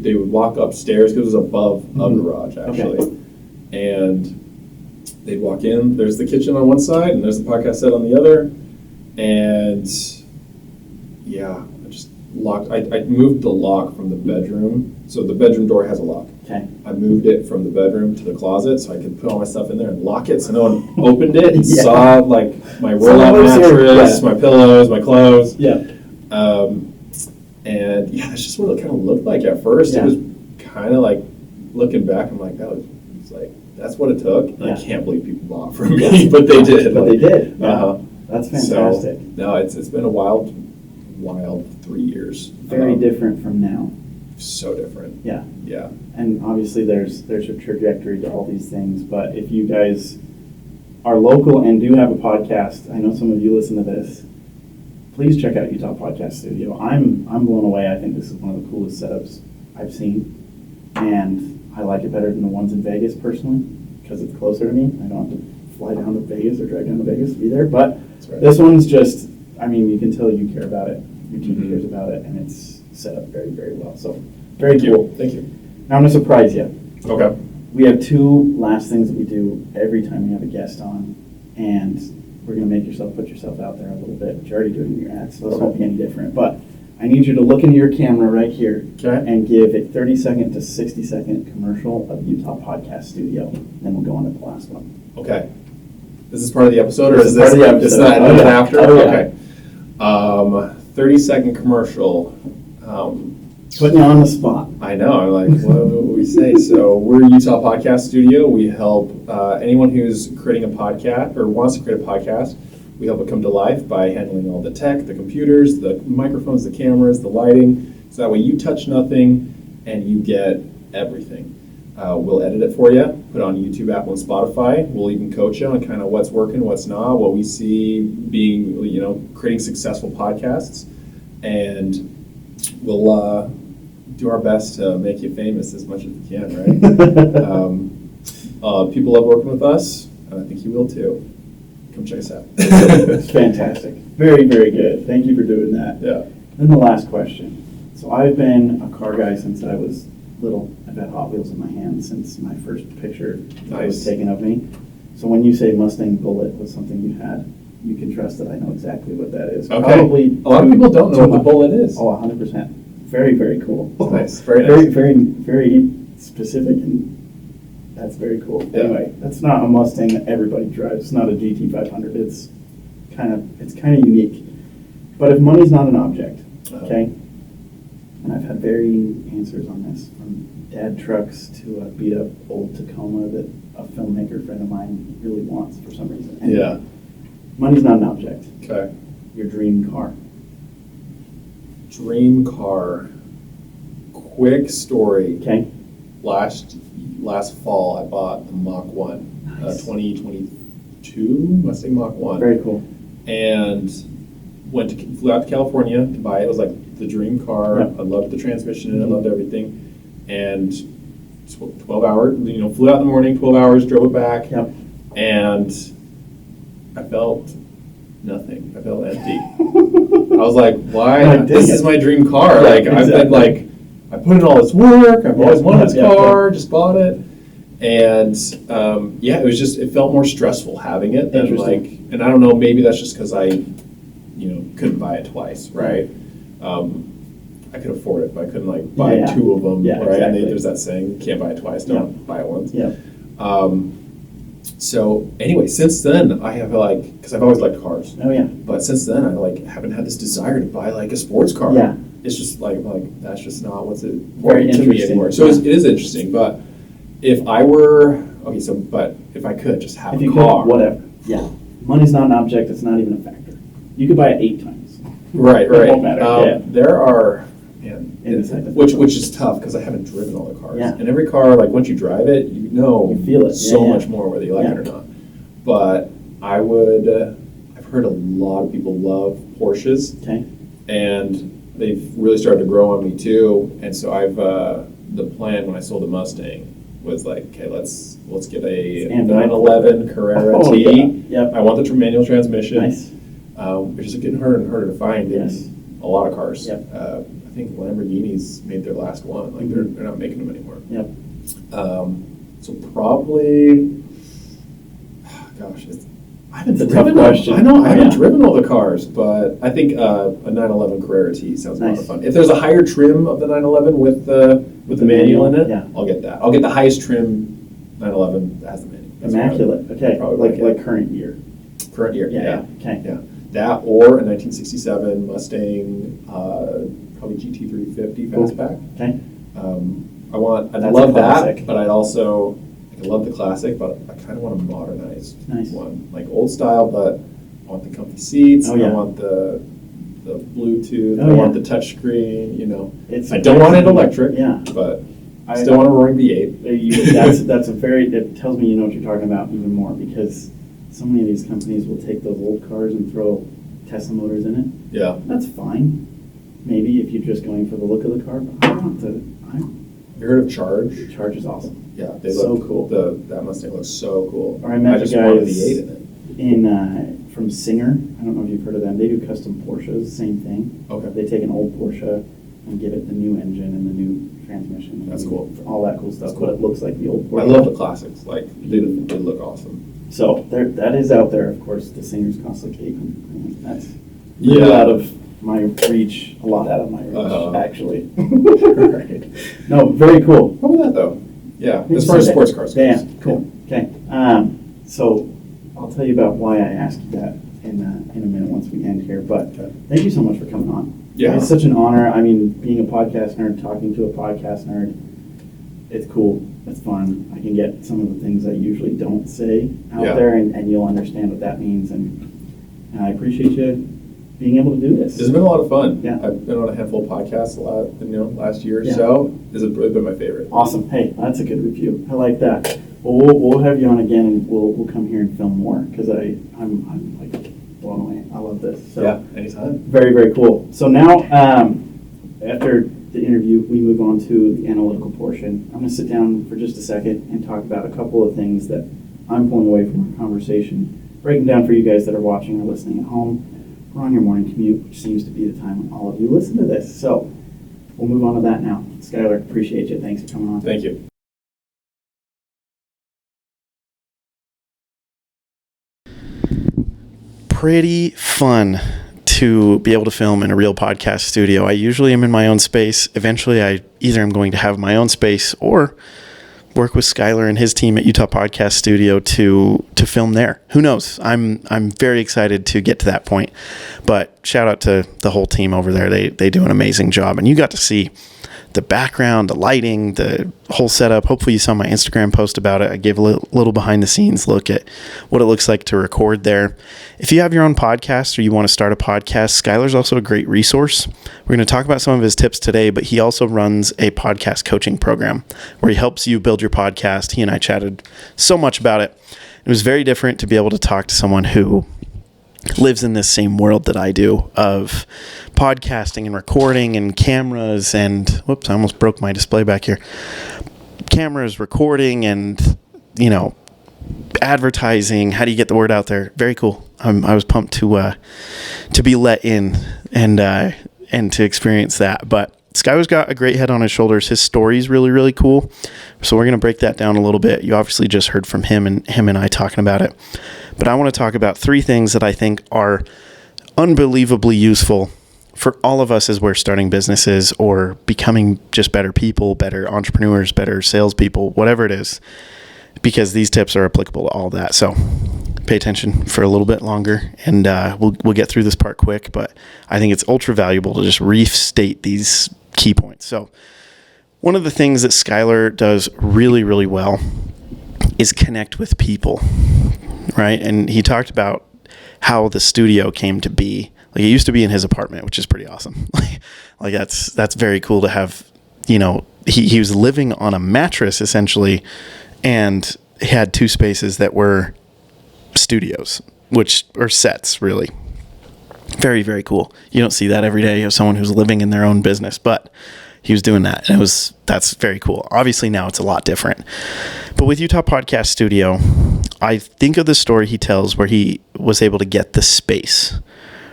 They would walk upstairs because it was above a garage, actually. Okay. And they'd walk in, there's the kitchen on one side, and there's the podcast set on the other. And yeah, I just locked, I moved the lock from the bedroom. So the bedroom door has a lock. Okay. I moved it from the bedroom to the closet so I could put all my stuff in there and lock it so no one opened it and saw like my roll-out mattress, my pillows, my clothes. Yeah. And yeah, that's just what it kind of looked like at first. It was kind of like, looking back, I'm like, that's what it took. And I can't believe people bought from me, but they did. But they did. Yeah. That's fantastic. So, no, it's been a wild 3 years. Very different from now. So different. Yeah. Yeah. And obviously there's a trajectory to all these things, but if you guys are local and do have a podcast, I know some of you listen to this, please check out Utah Podcast Studio. I'm blown away. I think this is one of the coolest setups I've seen, and I like it better than the ones in Vegas personally because it's closer to me. I don't have to fly down to Vegas or drive down to Vegas to be there. But this one's just, I mean, you can tell you care about it. Your team cares about it, and it's set up very, very well. So very cool. Thank you. Now I'm going to surprise you. Okay. We have two last things that we do every time we have a guest on, and we're going to make put yourself out there a little bit. But you're already doing your ads, so this won't be any different. But I need you to look into your camera right here and give a 30-second to 60-second commercial of Utah Podcast Studio. Then we'll go on to the last one. Okay. Is this part of the episode, or This is is this part of the episode. is that after? Oh, yeah. Okay. 30-second commercial. Putting you on the spot. I know. I'm like, what do we say? So we're Utah Podcast Studio. We help anyone who's creating a podcast or wants to create a podcast. We help it come to life by handling all the tech, the computers, the microphones, the cameras, the lighting. So that way you touch nothing and you get everything. We'll edit it for you, put it on YouTube, Apple, and Spotify. We'll even coach you on kind of what's working, what's not, what we see being, creating successful podcasts. And we'll do our best to make you famous as much as we can, right? People love working with us, and I think you will too. Come check us out. That's fantastic. Very, very good. Thank you for doing that. Yeah. Then the last question. So I've been a car guy since I was little. I've had Hot Wheels in my hand since my first picture that was taken of me. So when you say Mustang Bullet was something you had, you can trust that I know exactly what that is. Okay. Probably a lot of people don't know what the Bullet is. Oh, 100%. Very, very cool. Nice. Very Very, nice. very, very specific, and that's very cool. Yeah. Anyway, that's not a Mustang that everybody drives. It's not a GT500. It's kind of unique. But if money's not an object, okay, and I've had varying answers on this, from dad trucks to a beat up old Tacoma that a filmmaker friend of mine really wants for some reason. Anyway, Yeah. money's not an object. Okay. Your dream car. Dream car. Quick story. Okay. Last fall, I bought the Mach 1, Nice. 2022 Mustang Mach 1. Very cool. And flew out to California to buy it. It was like the dream car. Yep. I loved the transmission and I loved everything. And 12 hours, flew out in the morning, 12 hours, drove it back. Yep. And I felt nothing. I felt empty. I was like, why? This is my dream car. Yeah, I've been exactly. I put in all this work. I've always wanted this Yeah, car, just bought it. And it felt more stressful having it than Interesting. and I don't know, maybe that's just because I, couldn't buy it twice, right? I could afford it, but I couldn't buy two of them, Yeah, right? exactly. And there's that saying, you can't buy it twice, don't buy it once. Yeah. So anyway, since then I have because I've always liked cars, Oh yeah. but since then I haven't had this desire to buy a sports car. Yeah. It's just that's just not what's Very important to me interesting. anymore. So Yeah. it is interesting, but if I were but if I could just have If a you car, could, whatever. Yeah. Money's not an object. It's not even a factor. You could buy it 8 times. right? It won't matter, yeah. There are, In this which is tough because I haven't driven all the cars. Yeah. And every car, once you drive it, you feel it. so Yeah, much yeah. more whether you like Yeah. it or not. But I would. I've heard a lot of people love Porsches, Okay. and they've really started to grow on me too. And so I've the plan when I sold the Mustang was okay, let's get a Stand 911 Carrera Oh, T. yeah. Yep. I want the manual transmission. Nice. Which is getting harder and harder to find Yes. in a lot of cars. Yep. I think Lamborghinis made their last one. They're not making them anymore. Yep. So probably, gosh, I haven't It's a driven tough them. question. I know I Oh, haven't yeah. driven all the cars, but I think a 911 Carrera T sounds a lot Nice. of fun. If there's a higher trim of the 911 with the manual in it, Yeah. I'll get that. I'll get the highest trim 911 that has the manual. That's what I- Immaculate. Okay. Probably Like current year. current year. Yeah. Okay. Yeah, that or a 1967 Mustang, probably GT350 fastback. Okay. I That's love a that, classic. but I love the classic, but I kind of want a modernized Nice. one, old style, but I want the comfy seats. Oh, yeah. I want the Bluetooth. Oh, I want yeah. the touch screen. It's I don't want it electric. Yeah. But I still want a roaring V8. That's a very, it tells me you know what you're talking about even more, because so many of these companies will take those old cars and throw Tesla motors in it. Yeah. That's fine. Maybe if you're just going for the look of the car, but You heard of Charge? Charge is awesome. Yeah, they So look cool. That Mustang looks so cool. Or I met the just want a guys V8 in it. from Singer. I don't know if you've heard of them. They do custom Porsches, same thing. Okay. They take an old Porsche and give it the new engine and the new transmission. That's cool. All that cool stuff, That's cool. but it looks like the old Porsche. I love the classics. They look awesome. So that is out there. Of course, the Singers cost like $800. That's really Yeah. out of my reach. A lot out of my reach, actually. Right. No, very cool. How about that though? Yeah, as far as sports cars goes. Yeah, cool. Okay. So I'll tell you about why I asked you that in a minute once we end here. But thank you so much for coming on. Yeah. It's such an honor. I mean, being a podcast nerd, talking to a podcast nerd, it's cool. It's fun. I can get some of the things I usually don't say out Yeah. there, and you'll understand what that means. And I appreciate you being able to do this. It's been a lot of fun. Yeah. I've been on a handful of podcasts last year or Yeah. so, has been my favorite. Awesome. Hey, that's a good review. I like that. Well, we'll have you on again, and we'll come here and film more, because I'm like blown away. I love this. So, yeah, anytime. Very, very cool. So now, after the interview, we move on to the analytical portion. I'm going to sit down for just a second and talk about a couple of things that I'm pulling away from our conversation, breaking down for you guys that are watching or listening at home, or on your morning commute, which seems to be the time when all of you listen to this. So we'll move on to that now. Skylar, appreciate you. Thanks for coming on. Thank you. Pretty fun to be able to film in a real podcast studio. I usually am in my own space. Eventually, I either am going to have my own space or work with Skylar and his team at Utah Podcast Studio to film there. Who knows? I'm very excited to get to that point. But shout out to the whole team over there. They do an amazing job. And you got to see the background, the lighting, the whole setup. Hopefully you saw my Instagram post about it. I gave a little behind the scenes look at what it looks like to record there. If you have your own podcast or you want to start a podcast, Skylar's also a great resource. We're going to talk about some of his tips today, but he also runs a podcast coaching program where he helps you build your podcast. He and I chatted so much about it. It was very different to be able to talk to someone who lives in this same world that I do of podcasting and recording and cameras and whoops, I almost broke my display back here. Cameras, recording, and advertising. How do you get the word out there? Very cool. I was pumped to be let in and to experience that. But Skylar's got a great head on his shoulders. His story's really, really cool. So we're going to break that down a little bit. You obviously just heard from him and I talking about it. But I want to talk about 3 things that I think are unbelievably useful for all of us as we're starting businesses or becoming just better people, better entrepreneurs, better salespeople, whatever it is, because these tips are applicable to all that. So pay attention for a little bit longer, and we'll get through this part quick, but I think it's ultra valuable to just restate these key points. So one of the things that Skylar does really, really well is connect with people, right? And he talked about how the studio came to be. Like, it used to be in his apartment, which is pretty awesome. Like that's very cool to have. He was living on a mattress essentially, and he had 2 spaces that were studios, which are sets, really. Very, very cool. You don't see that every day. You have someone who's living in their own business, but he was doing that, and that's very cool. Obviously now it's a lot different. But with Utah Podcast Studio, I think of the story he tells where he was able to get the space,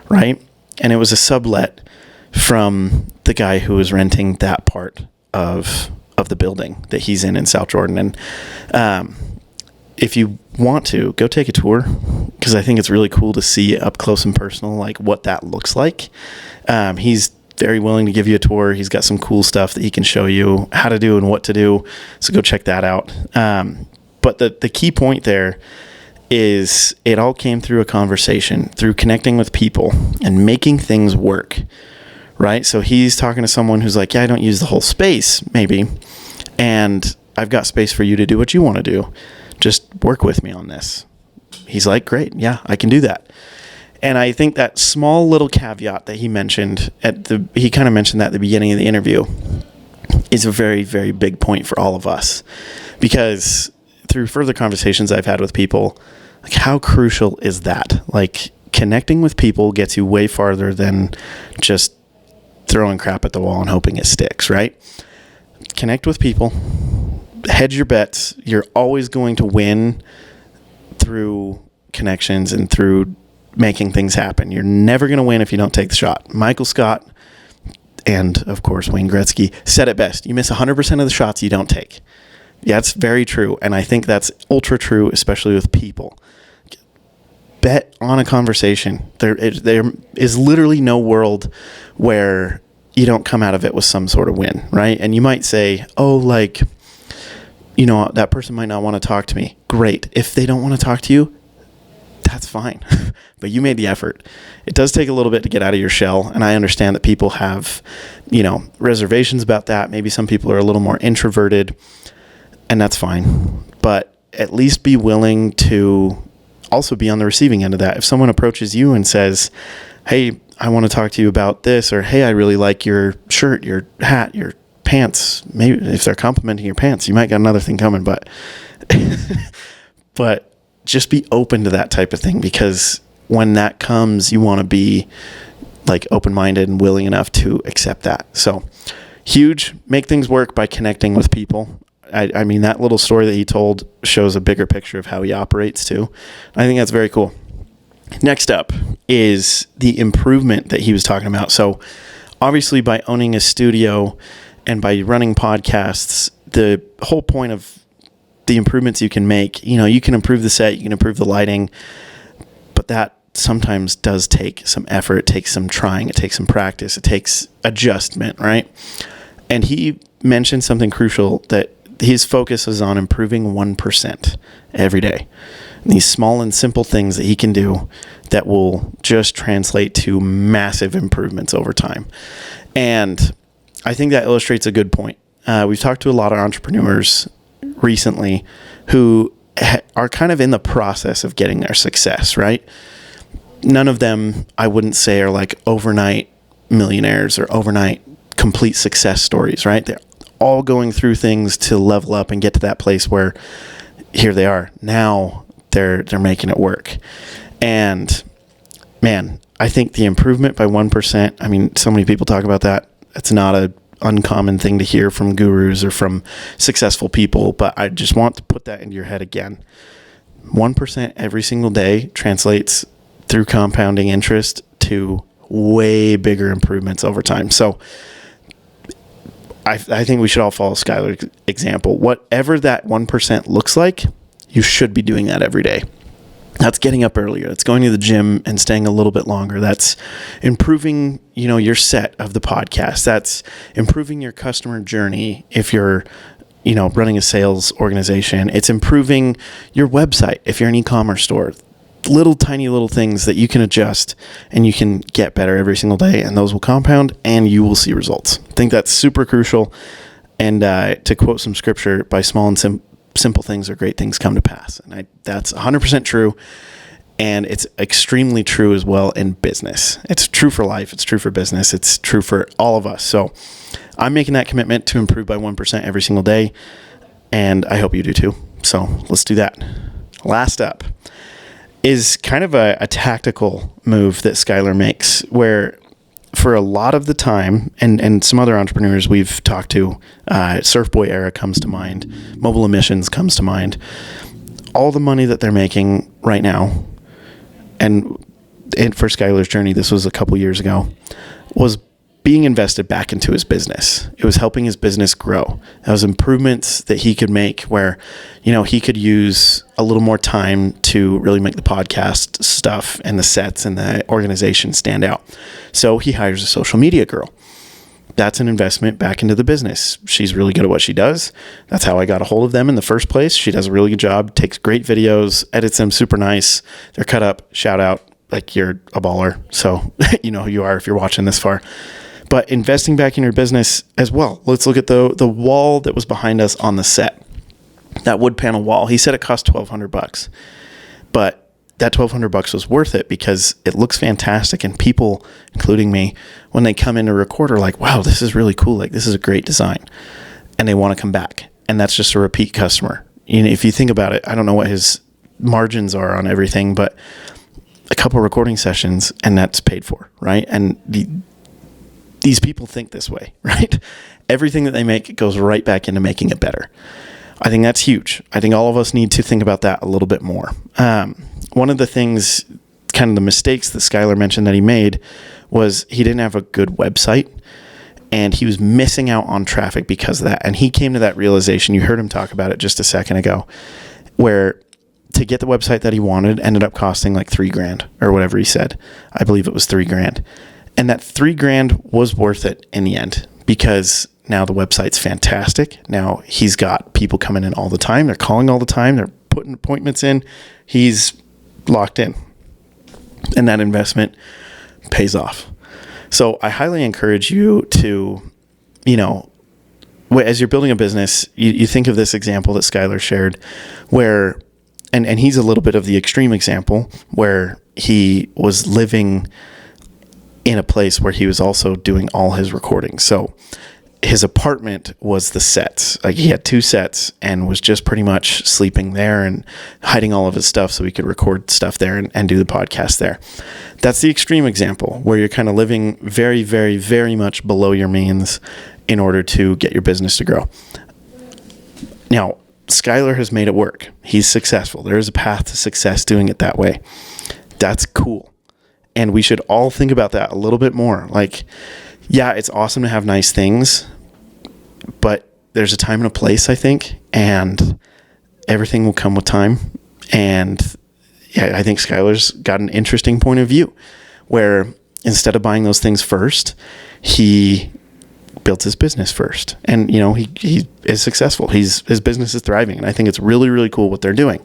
right? And it was a sublet from the guy who was renting that part of the building that he's in South Jordan. And if you want to, go take a tour, because I think it's really cool to see up close and personal, like what that looks like. He's very willing to give you a tour. He's got some cool stuff that he can show you how to do and what to do. So go check that out. But the key point there is it all came through a conversation, through connecting with people and making things work, right? So he's talking to someone who's like, yeah, I don't use the whole space, maybe, and I've got space for you to do what you want to do. Just work with me on this. He's like, great, yeah, I can do that. And I think that small little caveat that he mentioned he kind of mentioned that at the beginning of the interview is a very, very big point for all of us, because through further conversations I've had with people, like, how crucial is that? Like, connecting with people gets you way farther than just throwing crap at the wall and hoping it sticks, right? Connect with people, hedge your bets. You're always going to win through connections and through making things happen. You're never going to win if you don't take the shot. Michael Scott and, of course, Wayne Gretzky said it best. You miss 100% of the shots you don't take. Yeah, it's very true. And I think that's ultra true, especially with people. Bet on a conversation. There is literally no world where you don't come out of it with some sort of win, right? And you might say, that person might not want to talk to me. Great. If they don't want to talk to you, that's fine. But you made the effort. It does take a little bit to get out of your shell. And I understand that people have, reservations about that. Maybe some people are a little more introverted, and that's fine. But at least be willing to also be on the receiving end of that. If someone approaches you and says, hey, I want to talk to you about this, or hey, I really like your shirt, your hat, your pants, maybe if they're complimenting your pants, you might get another thing coming, but but just be open to that type of thing, because when that comes, you want to be like open-minded and willing enough to accept that. So huge, make things work by connecting with people. I mean, that little story that he told shows a bigger picture of how he operates too. I think that's very cool. Next up is the improvement that he was talking about. So obviously by owning a studio and by running podcasts, the whole point of the improvements you can make, you can improve the set, you can improve the lighting, but that sometimes does take some effort. It takes some trying, it takes some practice, it takes adjustment, right? And he mentioned something crucial, that his focus is on improving 1% every day. And these small and simple things that he can do that will just translate to massive improvements over time. And I think that illustrates a good point. We've talked to a lot of entrepreneurs recently who are kind of in the process of getting their success, right? None of them, I wouldn't say, are like overnight millionaires or overnight complete success stories, right? They're all going through things to level up and get to that place where here they are. Now they're making it work. And man, I think the improvement by 1%, I mean, so many people talk about that. It's not a uncommon thing to hear from gurus or from successful people, but I just want to put that into your head again. 1% every single day translates through compounding interest to way bigger improvements over time. So I think we should all follow Skylar's example. Whatever that 1% looks like, you should be doing that every day. That's getting up earlier. That's going to the gym and staying a little bit longer. That's improving, your set of the podcast. That's improving your customer journey if you're, running a sales organization. It's improving your website if you're an e-commerce store. Tiny little things that you can adjust and you can get better every single day, and those will compound and you will see results. I think that's super crucial. And to quote some scripture, by small and simple things or great things come to pass. And that's 100% true. And it's extremely true as well in business. It's true for life. It's true for business. It's true for all of us. So I'm making that commitment to improve by 1% every single day. And I hope you do too. So let's do that. Last up is kind of a tactical move that Skylar makes, where for a lot of the time, and some other entrepreneurs we've talked to, Surfboy Era comes to mind, Mobile Emissions comes to mind, all the money that they're making right now, and for Skylar's journey, this was a couple years ago, was being invested back into his business. It was helping his business grow. That was improvements that he could make where, he could use a little more time to really make the podcast stuff and the sets and the organization stand out. So he hires a social media girl. That's an investment back into the business. She's really good at what she does. That's how I got a hold of them in the first place. She does a really good job, takes great videos, edits them super nice. They're cut up, shout out, like you're a baller. So you know who you are if you're watching this far. But investing back in your business as well. Let's look at the wall that was behind us on the set. That wood panel wall. He said it cost $1,200, but that $1,200 was worth it because it looks fantastic. And people, including me, when they come in to record, are like, wow, this is really cool. Like, this is a great design. And they want to come back. And that's just a repeat customer. If you think about it, I don't know what his margins are on everything, but a couple recording sessions and that's paid for, right? And these people think this way, right? Everything that they make goes right back into making it better. I think that's huge. I think all of us need to think about that a little bit more. One of the things, kind of the mistakes that Skylar mentioned that he made was he didn't have a good website and he was missing out on traffic because of that. And he came to that realization, you heard him talk about it just a second ago, where to get the website that he wanted ended up costing like $3,000 or whatever he said. I believe it was $3,000. And that $3,000 was worth it in the end because now the website's fantastic. Now he's got people coming in all the time. They're calling all the time. They're putting appointments in. He's locked in. And that investment pays off. So I highly encourage you to, as you're building a business, you think of this example that Skylar shared where, and he's a little bit of the extreme example where he was living in a place where he was also doing all his recording. So his apartment was the sets. Like, he had 2 sets and was just pretty much sleeping there and hiding all of his stuff so he could record stuff there and do the podcast there. That's the extreme example where you're kind of living very, very, very much below your means in order to get your business to grow. Now, Skylar has made it work. He's successful. There is a path to success doing it that way. That's cool. And we should all think about that a little bit more. Like, yeah, it's awesome to have nice things, but there's a time and a place, I think, and everything will come with time. And yeah, I think Skylar's got an interesting point of view where instead of buying those things first, he built his business first. And, you know, he is successful. His business is thriving. And I think it's really, really cool what they're doing.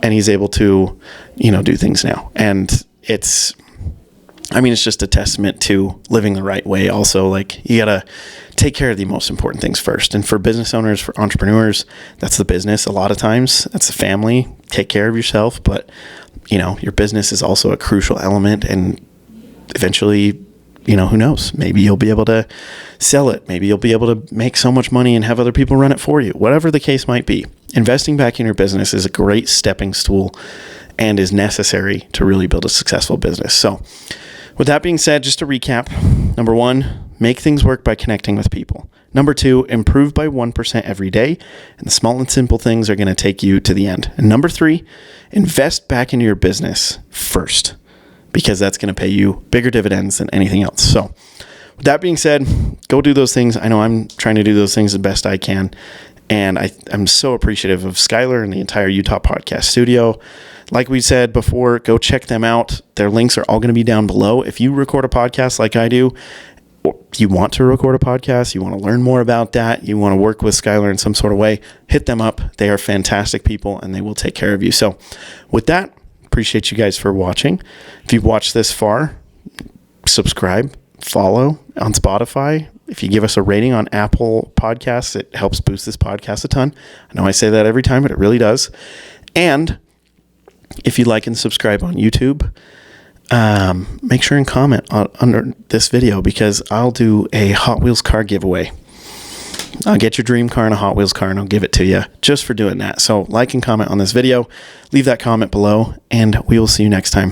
And he's able to, you know, do things now. And it's just a testament to living the right way. Also, like, you got to take care of the most important things first. And for business owners, for entrepreneurs, that's the business. A lot of times that's the family. Take care of yourself. But, you know, your business is also a crucial element. And eventually, you know, who knows? Maybe you'll be able to sell it. Maybe you'll be able to make so much money and have other people run it for you. Whatever the case might be, investing back in your business is a great stepping stool and is necessary to really build a successful business. So with that being said, just to recap, number 1, make things work by connecting with people. Number 2, improve by 1% every day. And the small and simple things are going to take you to the end. And number 3, invest back into your business first, because that's going to pay you bigger dividends than anything else. So with that being said, go do those things. I know I'm trying to do those things the best I can. And I'm so appreciative of Skylar and the entire Utah Podcast Studio. Like we said before, go check them out. Their links are all going to be down below. If you record a podcast like I do, or you want to record a podcast, you want to learn more about that, you want to work with Skylar in some sort of way, hit them up. They are fantastic people and they will take care of you. So with that, appreciate you guys for watching. If you've watched this far, subscribe, follow on Spotify. If you give us a rating on Apple Podcasts, it helps boost this podcast a ton. I know I say that every time, but it really does. And if you like and subscribe on YouTube, make sure and comment under this video, because I'll do a Hot Wheels car giveaway. I'll get your dream car and a Hot Wheels car and I'll give it to you just for doing that. So like and comment on this video, leave that comment below, and we will see you next time.